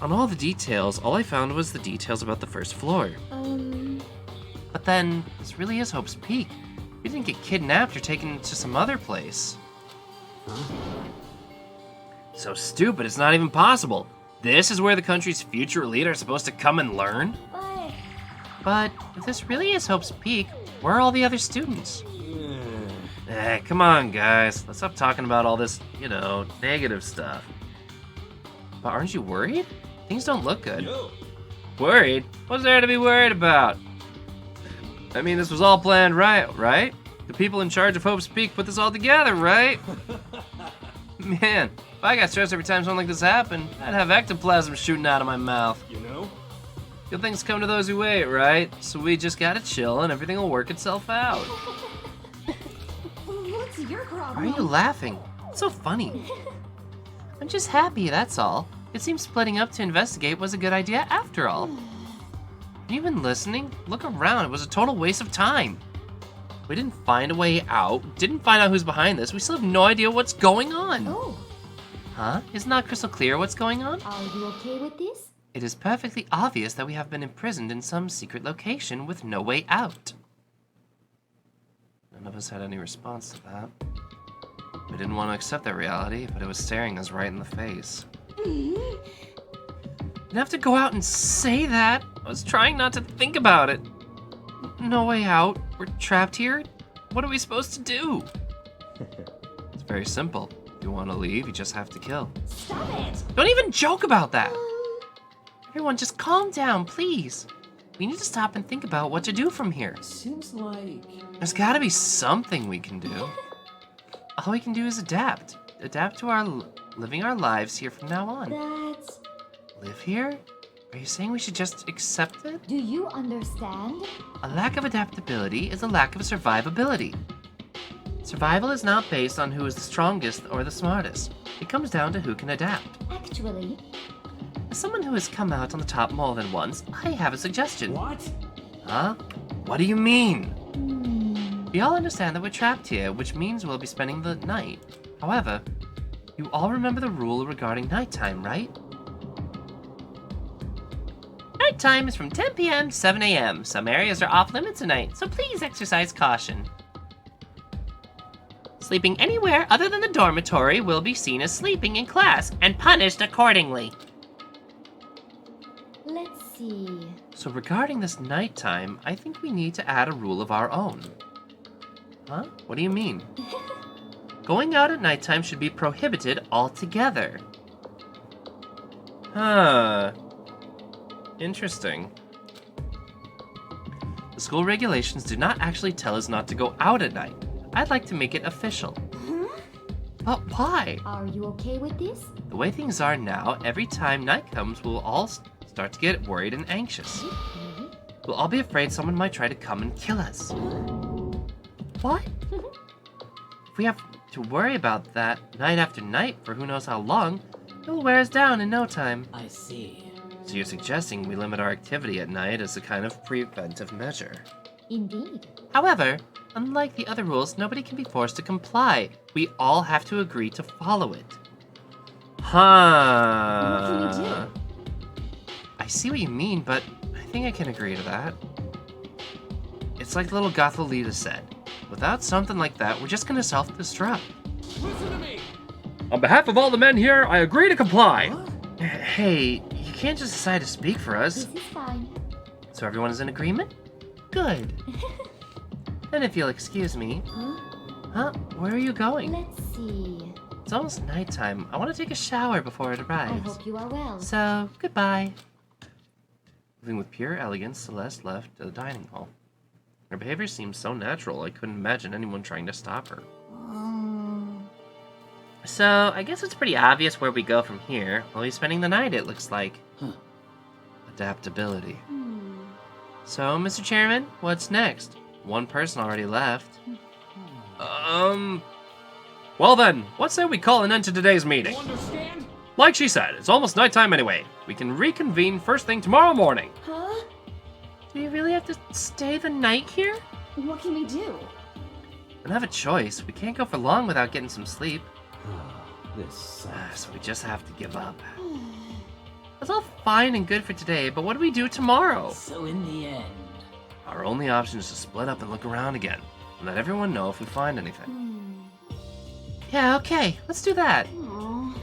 A: On all the details, all I found was the details about the first floor. But then, this really is Hope's Peak. We didn't get kidnapped or taken to some other place. So stupid, it's not even possible. This is where the country's future elite are supposed to come and learn? But if this really is Hope's Peak, where are all the other students? Come on, guys. Let's stop talking about all this, negative stuff. But aren't you worried? Things don't look good.
C: Yo.
A: Worried? What's there to be worried about? I mean, this was all planned right? The people in charge of Hope's Peak put this all together, right? Man, if I got stressed every time something like this happened, I'd have ectoplasm shooting out of my mouth.
C: You know?
A: Good things come to those who wait, right? So we just gotta chill and everything will work itself out.
B: what's your problem?
A: Why are you laughing? It's so funny. I'm just happy, that's all. It seems splitting up to investigate was a good idea after all. Have you been listening? Look around, it was a total waste of time. We didn't find a way out, didn't find out who's behind this, we still have no idea what's going on.
B: Oh,
A: Huh? Isn't that crystal clear what's going on?
B: are you okay with this?
A: It is perfectly obvious that we have been imprisoned in some secret location with no way out. None of us had any response to that. We didn't want to accept that reality, but it was staring us right in the face. You didn't have to go out and say that. I was trying not to think about it. No way out. We're trapped here. What are we supposed to do? It's very simple. If you want to leave, you just have to kill.
B: Stop it!
A: Don't even joke about that. Everyone, just calm down, please. We need to stop and think about what to do from here.
D: Seems like...
A: There's gotta be something we can do. All we can do is adapt. Adapt to living our lives here from now on.
B: That's...
A: Live here? Are you saying we should just accept it?
B: Do you understand?
A: A lack of adaptability is a lack of survivability. Survival is not based on who is the strongest or the smartest. It comes down to who can adapt.
B: Actually,
A: As someone who has come out on the top more than once, I have a suggestion.
C: What?
A: Huh? What do you mean? We all understand that we're trapped here, which means we'll be spending the night. However, you all remember the rule regarding nighttime, right? Nighttime is from 10 p.m. to 7 a.m. Some areas are off limits tonight, so please exercise caution. Sleeping anywhere other than the dormitory will be seen as sleeping in class and punished accordingly.
B: let's see.
A: So regarding this nighttime, I think we need to add a rule of our own. Huh? What do you mean? Going out at nighttime should be prohibited altogether. Huh. Interesting. The school regulations do not actually tell us not to go out at night. I'd like to make it official. But why?
B: Are you okay with this?
A: The way things are now, every time night comes, we'll all start to get worried and anxious. We'll all be afraid someone might try to come and kill us. What? If we have to worry about that night after night for who knows how long, it will wear us down in no time.
F: I see.
A: So you're suggesting we limit our activity at night as a kind of preventive measure.
B: Indeed.
A: However, unlike the other rules, nobody can be forced to comply. We all have to agree to follow it. Huh.
B: What can we do?
A: I see what you mean, but I think I can agree to that. It's like little Gothalita said. Without something like that, we're just gonna self-destruct.
E: Listen to me!
H: On behalf of all the men here, I agree to comply.
A: Hey, you can't just decide to speak for us.
B: This is fine.
A: So everyone is in agreement? Good. Then if you'll excuse me. Huh? Where are you going?
B: Let's see.
A: It's almost nighttime. I want to take a shower before it
B: I
A: arrives.
B: hope you are well.
A: So, goodbye. Moving with pure elegance, Celeste left the dining hall. Her behavior seemed so natural, I couldn't imagine anyone trying to stop her.
G: So, I guess it's pretty obvious where we go from here. We'll be spending the night, it looks like.
A: Adaptability.
G: So, Mr. Chairman, what's next? One person already left.
H: Well then, what say we call an end to today's meeting?
E: You understand?
H: Like she said, it's almost nighttime anyway. We can reconvene first thing tomorrow morning.
B: Huh?
G: Do we really have to stay the night here?
B: What can we do?
G: We don't have a choice. We can't go for long without getting some sleep.
C: This sucks.
G: So we just have to give up. That's all fine and good for today, but what do we do tomorrow?
F: So in the end,
A: Our only option is to split up and look around again. And let everyone know if we find anything.
G: Yeah, okay, let's do that.
B: Aw.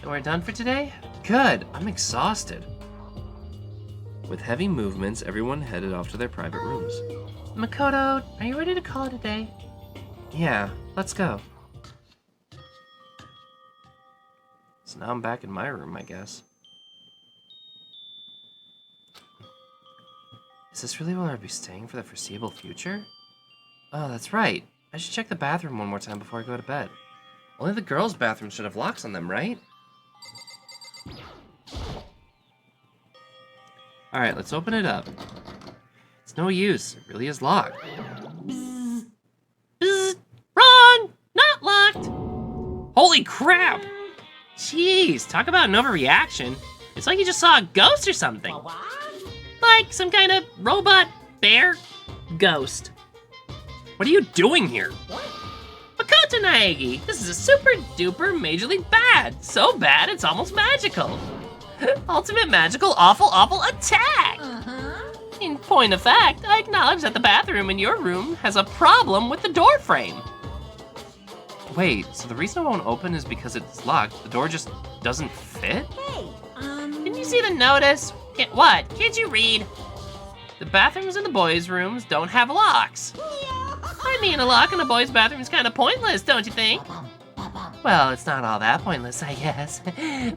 G: And we're done for today? Good,
A: I'm exhausted. With heavy movements, everyone headed off to their private rooms.
G: Makoto, are you ready to call it a day?
A: Yeah, let's go. So now I'm back in my room, I guess. Is this really where I'll be staying for the foreseeable future? Oh, that's right. I should check the bathroom one more time before I go to bed. Only the girls' bathroom should have locks on them, right? Alright, let's open it up. It's no use. It really is locked.
G: Bzzz, wrong! Not locked!
H: Holy crap!
G: Jeez, talk about an overreaction. It's like you just saw a ghost or something. Like some kind of robot bear ghost.
H: What are you doing here?
G: Makoto Naegi, this is a super duper majorly bad. So bad it's almost magical. Ultimate magical awful attack! In point of fact, I acknowledge that the bathroom in your room has a problem with the door frame.
A: Wait, so the reason it won't open is because it's locked? The door just doesn't fit?
B: Hey,
G: Didn't you see the notice? What? Can't you read? The bathrooms in the boys' rooms don't have locks. I mean, a lock in a boys' bathroom is kind of pointless, don't you think? Well, it's not all that pointless, I guess.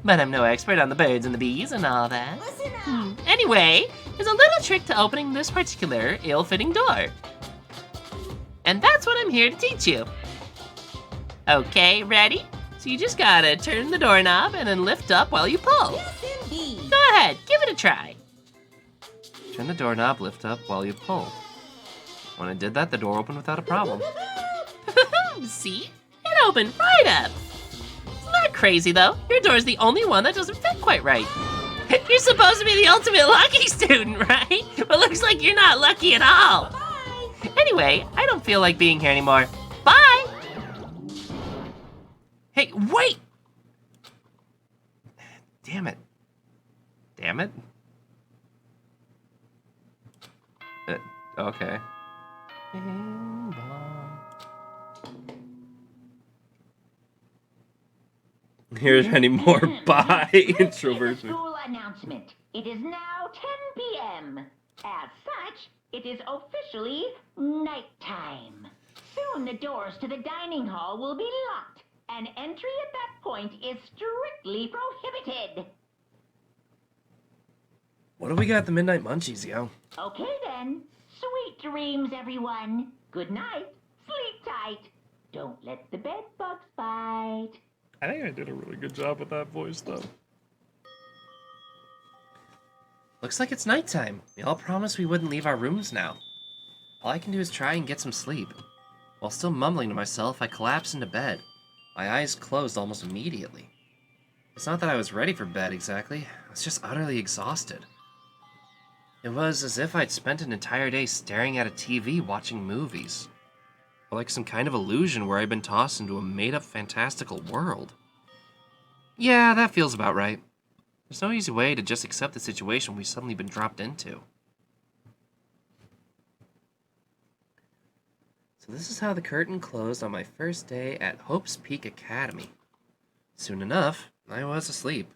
G: But I'm no expert on the birds and the bees and all that.
B: listen up.
G: Anyway, there's a little trick to opening this particular ill-fitting door. And that's what I'm here to teach you. Okay, ready? So you just gotta turn the doorknob and then lift up while you pull.
B: Yes, indeed.
G: Go ahead, give it a try.
A: Turn the doorknob, lift up while you pull. When I did that, the door opened without a problem.
G: See? It opened right up. It's not crazy though. Your door's the only one that doesn't fit quite right. You're supposed to be the ultimate lucky student, right? But looks like you're not lucky at all.
B: Bye.
G: Anyway, I don't feel like being here anymore. Bye!
A: Hey, wait! Damn it. Damn it? Okay. Here's any more bye introversion.
I: School announcement. It is now 10 p.m. As such, it is officially nighttime. Soon the doors to the dining hall will be locked, and entry at that point is strictly prohibited.
A: What do we got at the Midnight Munchies, yo?
I: Okay then. Sweet dreams, everyone. Good night. Sleep tight. Don't let the bed bugs bite.
H: I think I did a really good job with that voice, though.
A: Looks like it's nighttime. We all promised we wouldn't leave our rooms now. All I can do is try and get some sleep. While still mumbling to myself, I collapsed into bed. My eyes closed almost immediately. It's not that I was ready for bed exactly. I was just utterly exhausted. It was as if I'd spent an entire day staring at a TV watching movies. Or like some kind of illusion where I'd been tossed into a made-up fantastical world. Yeah, that feels about right. There's no easy way to just accept the situation we've suddenly been dropped into. So this is how the curtain closed on my first day at Hope's Peak Academy. Soon enough, I was asleep.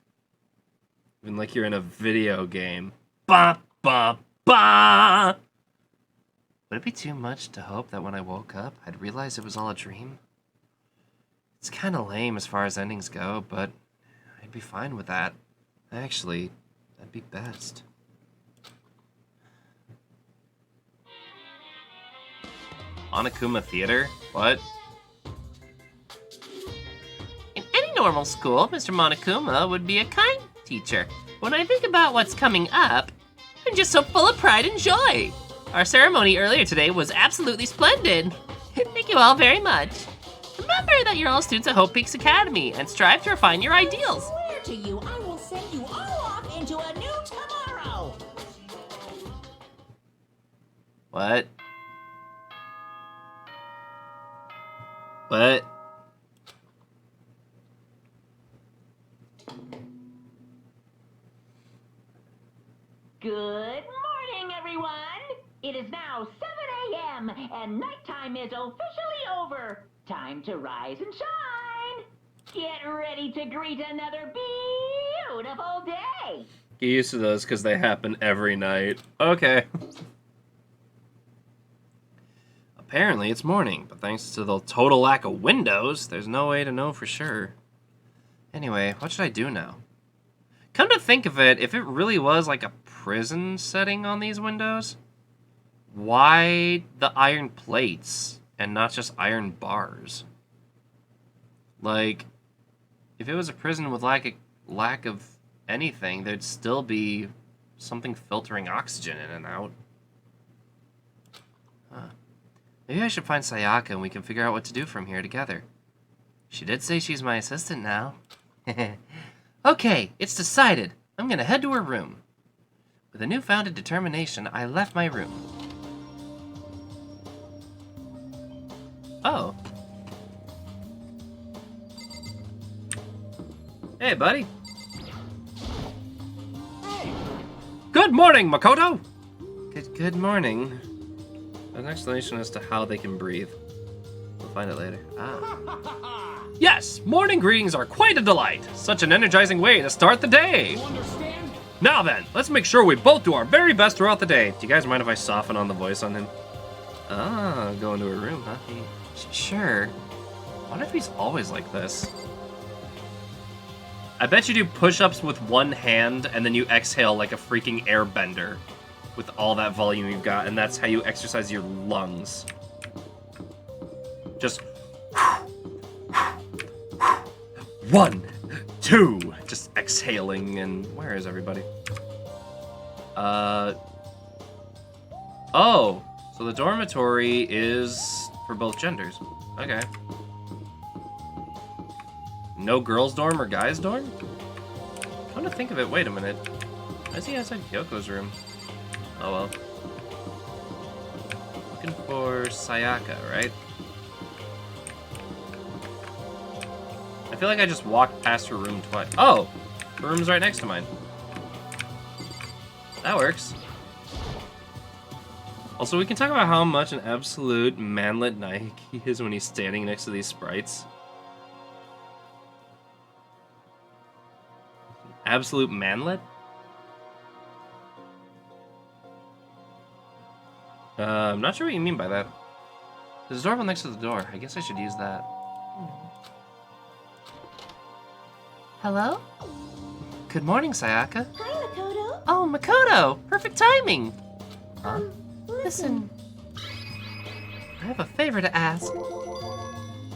A: Even like you're in a video game. Ba ba ba! Would it be too much to hope that when I woke up, I'd realize it was all a dream? It's kinda lame as far as endings go, but I'd be fine with that. Actually, that'd be best. Onokuma Theater? What?
G: normal school, Mr. Monokuma would be a kind teacher. When I think about what's coming up, I'm just so full of pride and joy. Our ceremony earlier today was absolutely splendid. Thank you all very much. Remember that you're all students at Hope Peaks Academy and strive to refine your ideals.
F: I swear to you, I will send you all off into a new tomorrow.
A: What? What?
I: Good morning, everyone. It is now 7 a.m. and nighttime is officially over. Time to rise and shine. Get ready to greet another beautiful day.
A: Get used to those because they happen every night. Okay. Apparently it's morning, but thanks to the total lack of windows, there's no way to know for sure. Anyway, what should I do now? Come to think of it, if it really was like a prison setting on these windows, why the iron plates and not just iron bars? Like, if it was a prison with lack of anything, there'd still be something filtering oxygen in and out. Huh. Maybe I should find Sayaka and we can figure out what to do from here together. She did say she's my assistant now. Okay, it's decided. I'm gonna head to her room. With a newfound determination, I left my room. Oh. Hey, buddy.
H: Good morning, Makoto!
A: Good morning. An explanation as to how they can breathe. We'll find it later. Ah.
H: Yes, morning greetings are quite a delight. Such an energizing way to start the day.
E: You understand?
H: Now then, let's make sure we both do our very best throughout the day.
A: Do you guys mind if I soften on the voice on him? Ah, go into her room, huh? Sure. I wonder if he's always like this.
H: I bet you do push-ups with one hand and then you exhale like a freaking airbender with all that volume you've got, and that's how you exercise your lungs. Just 1, 2, just exhaling. And
A: Where is everybody? Oh, so the dormitory is for both genders. Okay. No girls' dorm or guys' dorm? Come to think of it, wait a minute. Why is he outside Kyoko's room? Oh well. Looking for Sayaka, right? I feel like I just walked past her room twice. Oh! Her room's right next to mine. That works. Also, we can talk about how much an absolute manlet Nike he is when he's standing next to these sprites. Absolute manlet? I'm not sure what you mean by that. There's a doorbell next to the door. I guess I should use that. Hello? Good morning, Sayaka.
B: Hi, Makoto.
G: Oh, Makoto! Perfect timing!
A: Huh?
B: Listen.
G: I have a favor to ask.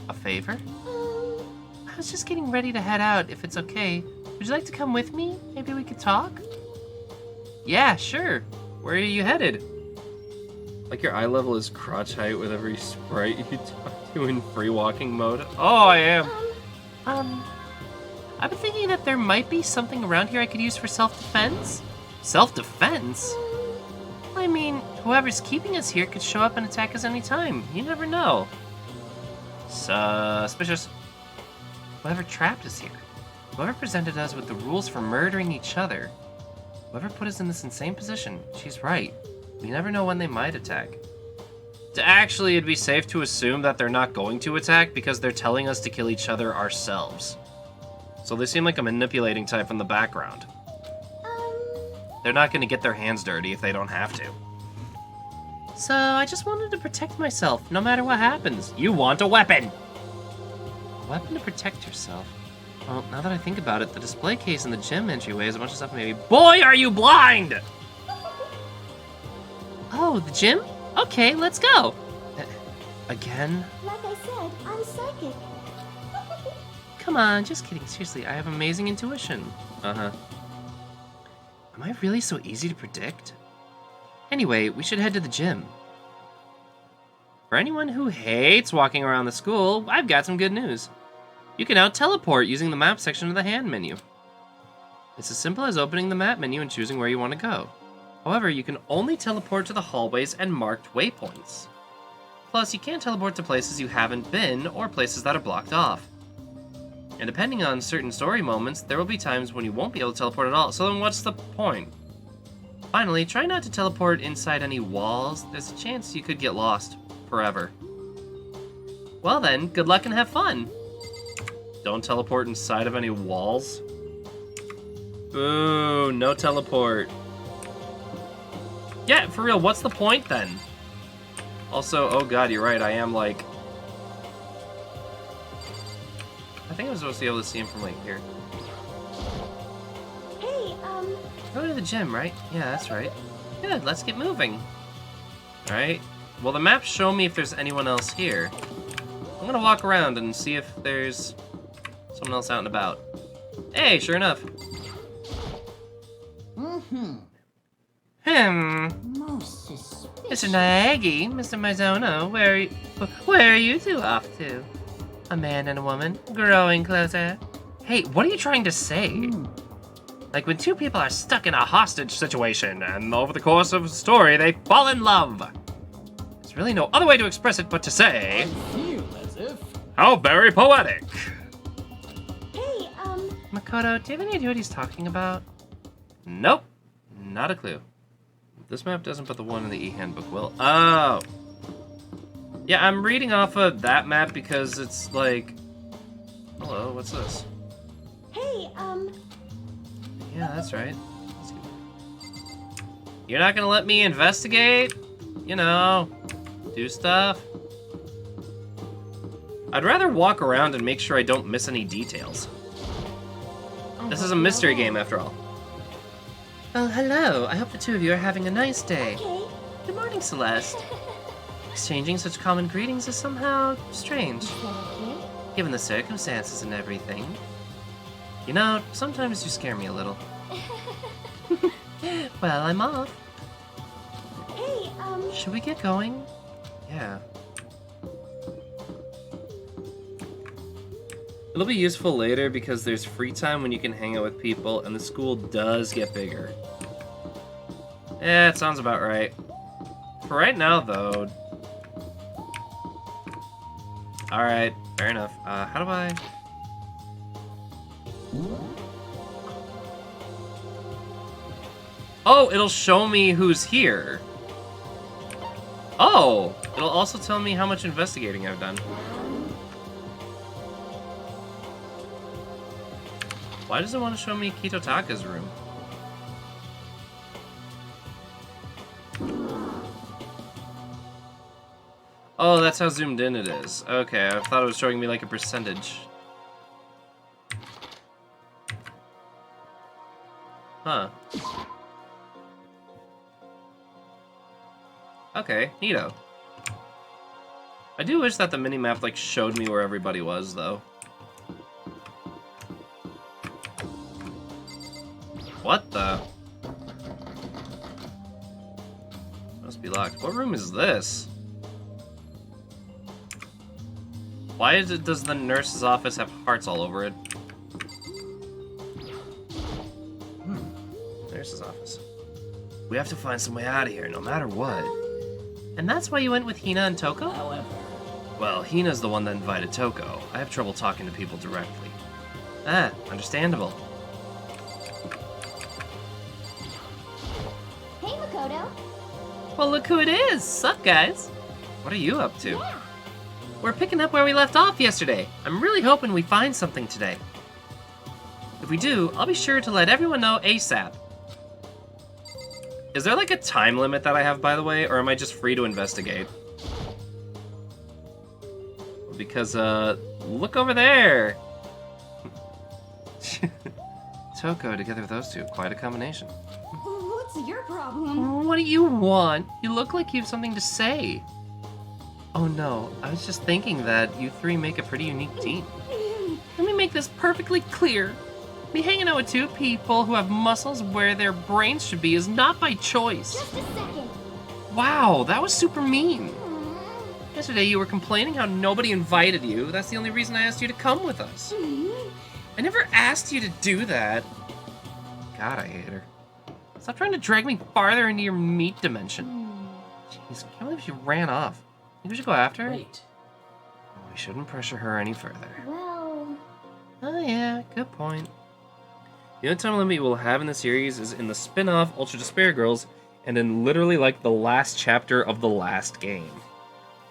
A: A favor?
G: I was just getting ready to head out, if it's okay. Would you like to come with me? Maybe we could talk?
A: Yeah, sure. Where are you headed? Like your eye level is crotch height with every sprite you talk to in free walking mode. Oh, I am.
G: I've been thinking that there might be something around here I could use for self-defense. Self-defense? I mean, whoever's keeping us here could show up and attack us anytime. You never know.
A: Suspicious.
G: Whoever trapped us here. Whoever presented us with the rules for murdering each other.
A: Whoever put us in this insane position, she's right. We never know when they might attack. Actually, it'd be safe to assume that they're not going to attack because they're telling us to kill each other ourselves. So they seem like a manipulating type in the background. They're not going to get their hands dirty if they don't have to.
G: So I just wanted to protect myself, no matter what happens.
H: you want a weapon.
G: A weapon to protect yourself. Well, now that I think about it, the display case in the gym entryway has a bunch of stuff maybe.
H: Boy, are you blind!
G: Oh, the gym? Okay, let's go.
A: Again?
B: Like I said, I'm psychic.
A: come on, just kidding. Seriously, I have amazing intuition. Uh-huh. Am I really so easy to predict? Anyway, we should head to the gym. For anyone who hates walking around the school, I've got some good news. You can now teleport using the map section of the hand menu. It's as simple as opening the map menu and choosing where you want to go. However, you can only teleport to the hallways and marked waypoints. Plus, you can't teleport to places you haven't been or places that are blocked off. And depending on certain story moments, there will be times when you won't be able to teleport at all, so then what's the point? Finally, try not to teleport inside any walls. There's a chance you could get lost forever. Well then, good luck and have fun! Don't teleport inside of any walls? Ooh, no teleport. Yeah, for real, what's the point then? Also, oh god, you're right, I am like... I think I'm supposed to be able to see him from like here.
B: Hey,
A: Go to the gym, right? Yeah, that's right. Good, let's get moving. Alright. Well, the maps show me if there's anyone else here. I'm gonna walk around and see if there's someone else out and about. Hey, sure enough.
D: Most suspicious.
A: Mr. Naegi, Mr. Mizono, where are you two off to? A man and a woman, growing closer. Hey, what are you trying to say? Like when two people are stuck in a hostage situation, and over the course of a story, they fall in love. There's really no other way to express it but to say...
E: Feel as if...
H: How very poetic.
B: hey,
A: Makoto, do you have any idea what he's talking about? Nope. Not a clue. This map doesn't, but the one in the e-handbook will. Oh! Yeah, I'm reading off of that map because it's like... Hello, what's this?
B: hey,
A: Yeah, that's right. You're not gonna let me investigate? You know, do stuff? I'd rather walk around and make sure I don't miss any details. This is a mystery game, after all. Well, hello. I hope the two of you are having a nice day.
B: okay.
A: Good morning, Celeste. Exchanging such common greetings is somehow strange, given the circumstances and everything. You know, sometimes you scare me a little. Well, I'm off.
B: Hey,
A: Should we get going? Yeah. It'll be useful later because there's free time when you can hang out with people and the school does get bigger. Yeah, it sounds about right. For right now, though... Alright, fair enough. How do I... Oh, it'll show me who's here. Oh! It'll also tell me how much investigating I've done. Why does it want to show me Kitotaka's room? Oh, that's how zoomed in it is. Okay, I thought it was showing me like a percentage. Huh. Okay, neato. I do wish that the minimap like showed me where everybody was, though. What the? Must be locked. What room is this? Why does the nurse's office have hearts all over it? Nurse's office. We have to find some way out of here, no matter what. And that's why you went with Hina and Toko?
D: However,
A: Well, Hina's the one that invited Toko. I have trouble talking to people directly. Ah, understandable.
B: hey, Makoto.
A: Well, look who it is! Sup, guys? What are you up to?
B: Yeah.
A: We're picking up where we left off yesterday. I'm really hoping we find something today. If we do, I'll be sure to let everyone know ASAP. Is there like a time limit that I have, by the way, or am I just free to investigate? Because, look over there! Toko, together with those two, quite a combination.
B: What's your problem?
A: What do you want? You look like you have something to say. Oh no, I was just thinking that you three make a pretty unique team. Let me
G: make this perfectly clear. Me hanging out with two people who have muscles where their brains should be is not by choice.
B: Just a second.
G: Wow, that was super mean. Yesterday you were complaining how nobody invited you. That's the only reason I asked you to come with us. I never asked you to do that. God, I hate her. Stop trying to drag me farther into your meat dimension. Jeez, I can't believe she ran off. Think we should go after her?
E: Wait.
G: We shouldn't pressure her any further.
B: Well,
G: Oh yeah, good point. The only time limit you will have in the series is in the spin-off Ultra Despair Girls, and in literally like the last chapter of the last game.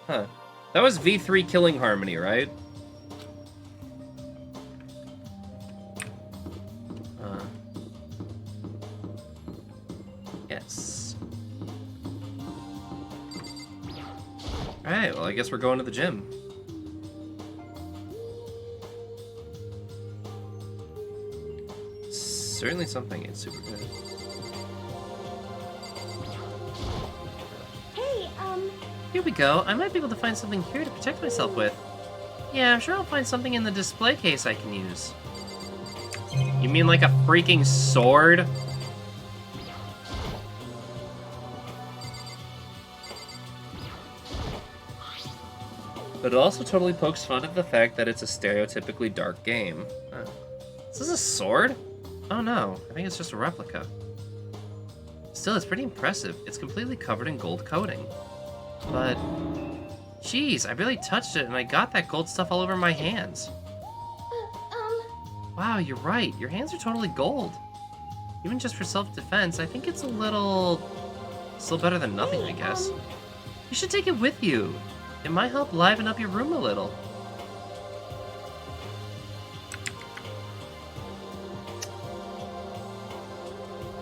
G: Huh. That was V3 killing Harmony, right? Yes. Alright, well I guess we're going to the gym. Certainly something it's super good.
B: hey,
G: Here we go. I might be able to find something here to protect myself with. Yeah, I'm sure I'll find something in the display case I can use. You mean like a freaking sword? But it also totally pokes fun at the fact that it's a stereotypically dark game. Is this a sword? Oh no, I think it's just a replica. Still, it's pretty impressive. It's completely covered in gold coating. But, geez, I barely touched it and I got that gold stuff all over my hands. Wow, you're right. Your hands are totally gold. Even just for self-defense, I think it's a little... still better than nothing, I guess. You should take it with you. It might help liven up your room a little.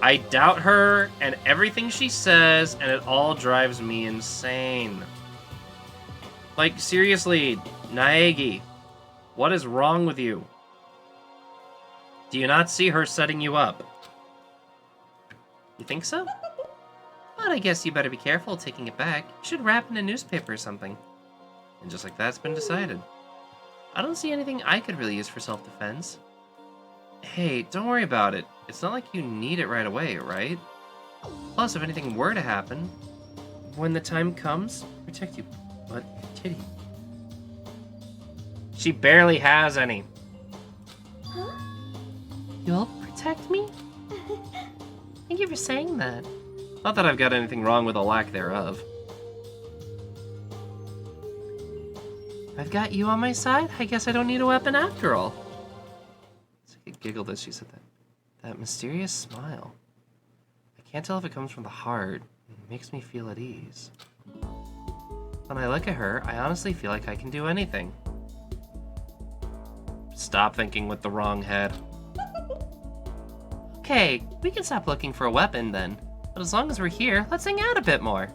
G: I doubt her and everything she says, and it all drives me insane. Like, seriously, Naegi, what is wrong with you? Do you not see her setting you up? You think so? But I guess you better be careful taking it back. You should wrap in a newspaper or something. And just like that's been decided. I don't see anything I could really use for self-defense. Hey, don't worry about it. It's not like you need it right away, right? Plus, if anything were to happen, when the time comes, protect you. What? Kitty. She barely has any.
B: huh?
G: You'll protect me? Thank you for saying that. Not that I've got anything wrong with a lack thereof. I've got you on my side. I guess I don't need a weapon after all. I giggled as she said that. That mysterious smile. I can't tell if it comes from the heart. It makes me feel at ease. When I look at her, I honestly feel like I can do anything. Stop thinking with the wrong head. Okay, we can stop looking for a weapon then. But as long as we're here, let's hang out a bit more.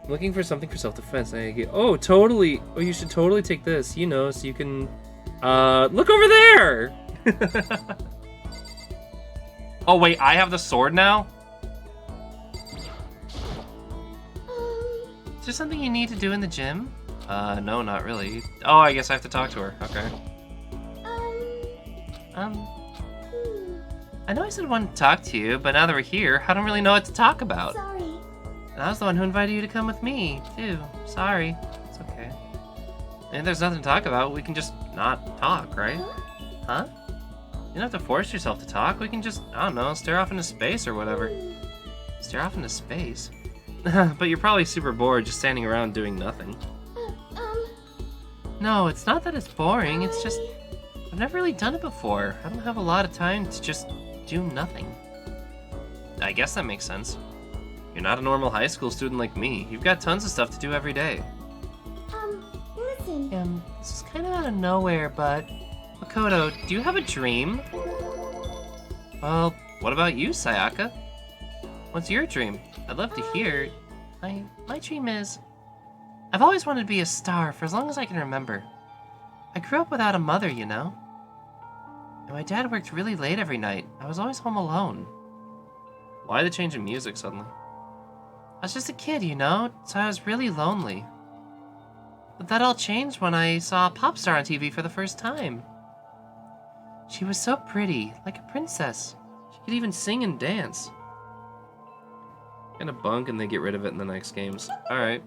G: Looking for something for self-defense. Oh, totally. Oh, you should totally take this, you know, so you can... look over there! Oh, wait, I have the sword now? Is there something you need to do in the gym? No, not really. Oh, I guess I have to talk to her. Okay. I know I said I wanted to talk to you, but now that we're here, I don't really know what to talk about.
B: Sorry.
G: And I was the one who invited you to come with me, too. Sorry. It's okay. And if there's nothing to talk about, we can just not talk, right? Huh? You don't have to force yourself to talk. We can just, I don't know, stare off into space or whatever. Stare off into space? But you're probably super bored just standing around doing nothing. No, it's not that it's boring. It's just, I've never really done it before. I don't have a lot of time to just do nothing. I guess that makes sense. You're not a normal high school student like me. You've got tons of stuff to do every day.
B: Listen.
G: This is kind of out of nowhere, but... Makoto, do you have a dream? Well, what about you, Sayaka? What's your dream? I'd love to hear. My dream is... I've always wanted to be a star for as long as I can remember. I grew up without a mother, you know? And my dad worked really late every night. I was always home alone. Why the change in music suddenly? I was just a kid, you know? So I was really lonely.
A: But that all changed when I saw a pop star on TV for the first time. She was so pretty, like a princess. She could even sing and dance. Kind of bunk and they get rid of it in the next games. Alright.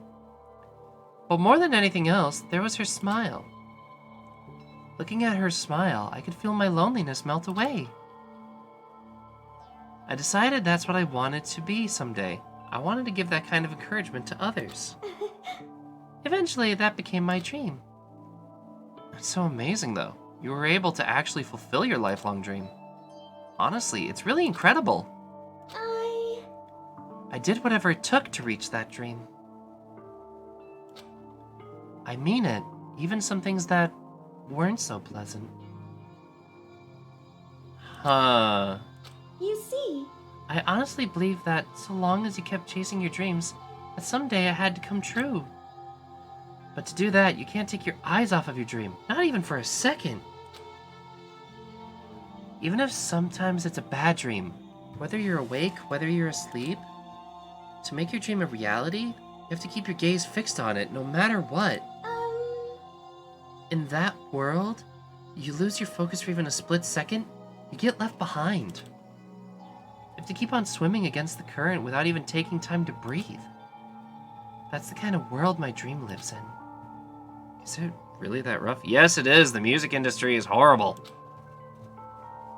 A: But more than anything else, there was her smile. Looking at her smile, I could feel my loneliness melt away. I decided that's what I wanted to be someday. I wanted to give that kind of encouragement to others. Eventually, that became my dream. It's so amazing, though. You were able to actually fulfill your lifelong dream. Honestly, it's really incredible. I did whatever it took to reach that dream. I mean it, even some things that weren't so pleasant. Huh.
B: You see,
A: I honestly believe that so long as you kept chasing your dreams, that someday it had to come true. But to do that, you can't take your eyes off of your dream, not even for a second. Even if sometimes it's a bad dream, whether you're awake, whether you're asleep, to make your dream a reality, you have to keep your gaze fixed on it no matter what. In that world, you lose your focus for even a split second, you get left behind. You have to keep on swimming against the current without even taking time to breathe. That's the kind of world my dream lives in. Is it really that rough? Yes, it is. The music industry is horrible.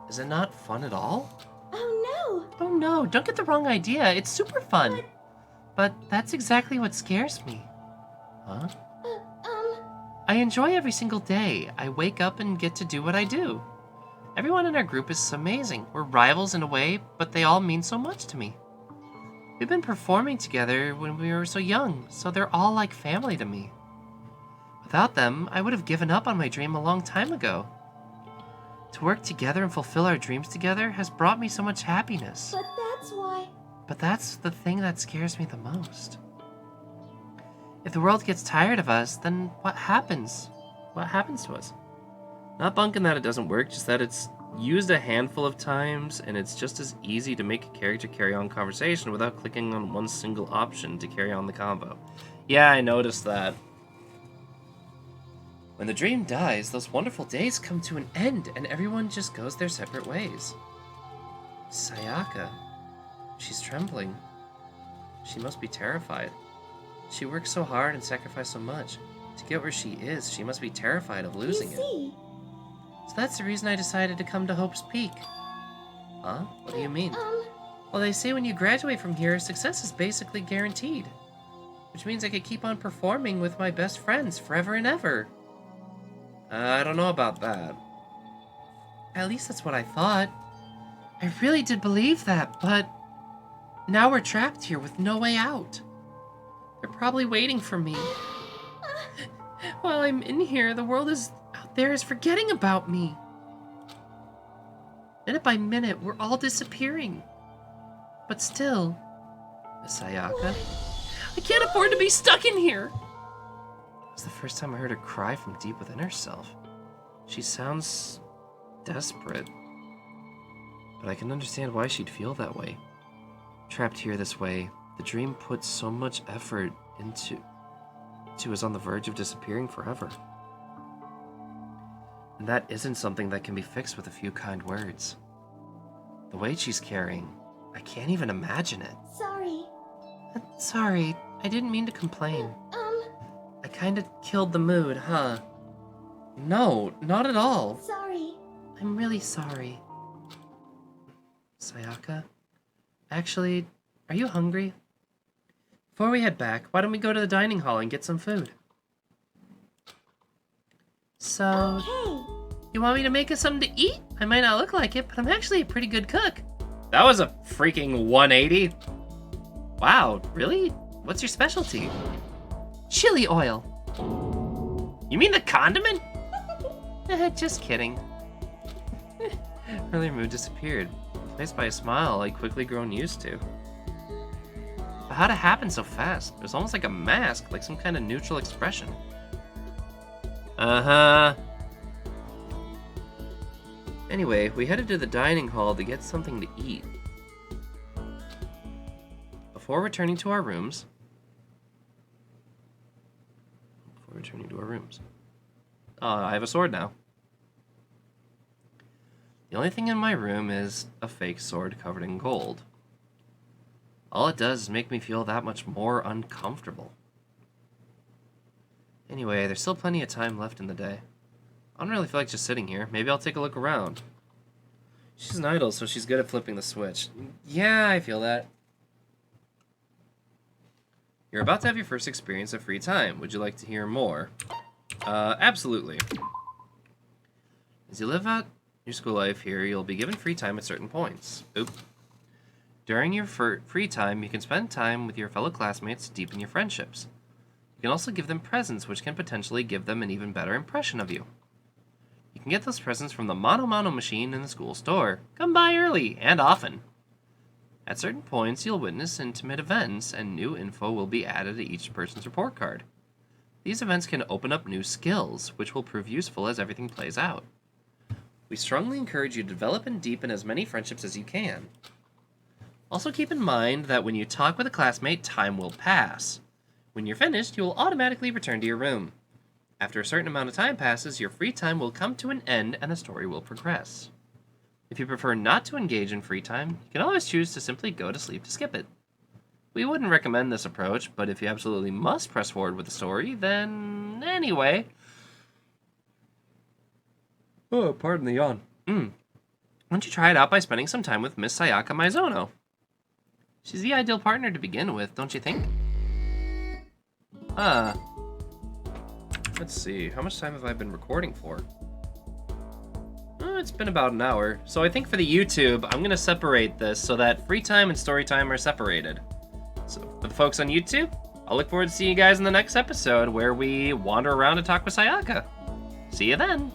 A: Is it not fun at all?
B: oh
A: Oh no, don't get the wrong idea. It's super fun. But that's exactly what scares me. Huh?
B: no.
A: I enjoy every single day. I wake up and get to do what I do. Everyone in our group is amazing. We're rivals in a way, but they all mean so much to me. We've been performing together when we were so young, so they're all like family to me. Without them, I would have given up on my dream a long time ago. To work together and fulfill our dreams together has brought me so much happiness.
B: But that's why.
A: But that's the thing that scares me the most. If the world gets tired of us, then what happens? What happens to us? Not bunking that it doesn't work, just that it's used a handful of times, and it's just as easy to make a character carry on conversation without clicking on one single option to carry on the convo. Yeah, I noticed that. When the dream dies, those wonderful days come to an end, and everyone just goes their separate ways. Sayaka. She's trembling. She must be terrified. She worked so hard and sacrificed so much. To get where she is, she must be terrified of losing
B: You
A: it.
B: see,
A: So that's the reason I decided to come to Hope's Peak. Huh? What do you mean? Well, they say when you graduate from here, success is basically guaranteed. Which means I could keep on performing with my best friends forever and ever. I don't know about that. At least that's what I thought. I really did believe that, but now we're trapped here with no way out. They're probably waiting for me. While I'm in here, the world out there is forgetting about me. Minute by minute, we're all disappearing. But still, Miss Sayaka, I can't afford to be stuck in here. It was the first time I heard her cry from deep within herself. She sounds desperate. But I can understand why she'd feel that way. Trapped here this way, the dream put so much effort into is on the verge of disappearing forever. And that isn't something that can be fixed with a few kind words. The weight she's carrying, I can't even imagine it.
B: sorry.
A: Sorry, I didn't mean to complain. I kinda killed the mood, huh? No, not at all.
B: Sorry.
A: I'm really sorry. Sayaka? Actually, are you hungry? Before we head back, why don't we go to the dining hall and get some food? So,
B: Okay.
A: you want me to make us something to eat? I might not look like it, but I'm actually a pretty good cook. That was a freaking 180. Wow, really? What's your specialty? Chili oil. You mean the condiment? Just kidding. Earlier mood disappeared, replaced by a smile I'd quickly grown used to. But how'd it happen so fast? It was almost like a mask, like some kind of neutral expression. Uh-huh. Anyway, we headed to the dining hall to get something to eat. Before returning to our rooms, returning to our rooms. I have a sword now. The only thing in my room is a fake sword covered in gold. All it does is make me feel that much more uncomfortable. Anyway, there's still plenty of time left in the day. I don't really feel like just sitting here. Maybe I'll take a look around. She's an idol, so she's good at flipping the switch. Yeah, I feel that. You're about to have your first experience of free time. Would you like to hear more? Absolutely. As you live out your school life here, you'll be given free time at certain points. During your free time, you can spend time with your fellow classmates to deepen your friendships. You can also give them presents, which can potentially give them an even better impression of you. You can get those presents from the Mono machine in the school store. Come by early and often. At certain points, you'll witness intimate events, and new info will be added to each person's report card. These events can open up new skills, which will prove useful as everything plays out. We strongly encourage you to develop and deepen as many friendships as you can. Also keep in mind that when you talk with a classmate, time will pass. When you're finished, you will automatically return to your room. After a certain amount of time passes, your free time will come to an end and the story will progress. If you prefer not to engage in free time, you can always choose to simply go to sleep to skip it. We wouldn't recommend this approach, but if you absolutely must press forward with the story, then anyway. Oh, pardon the yawn. Why don't you try it out by spending some time with Miss Sayaka Maizono? She's the ideal partner to begin with, don't you think? Let's see, how much time have I been recording for? It's been about an hour. So I think for the YouTube, I'm going to separate this so that free time and story time are separated. So for the folks on YouTube, I'll look forward to seeing you guys in the next episode where we wander around and talk with Sayaka. See you then!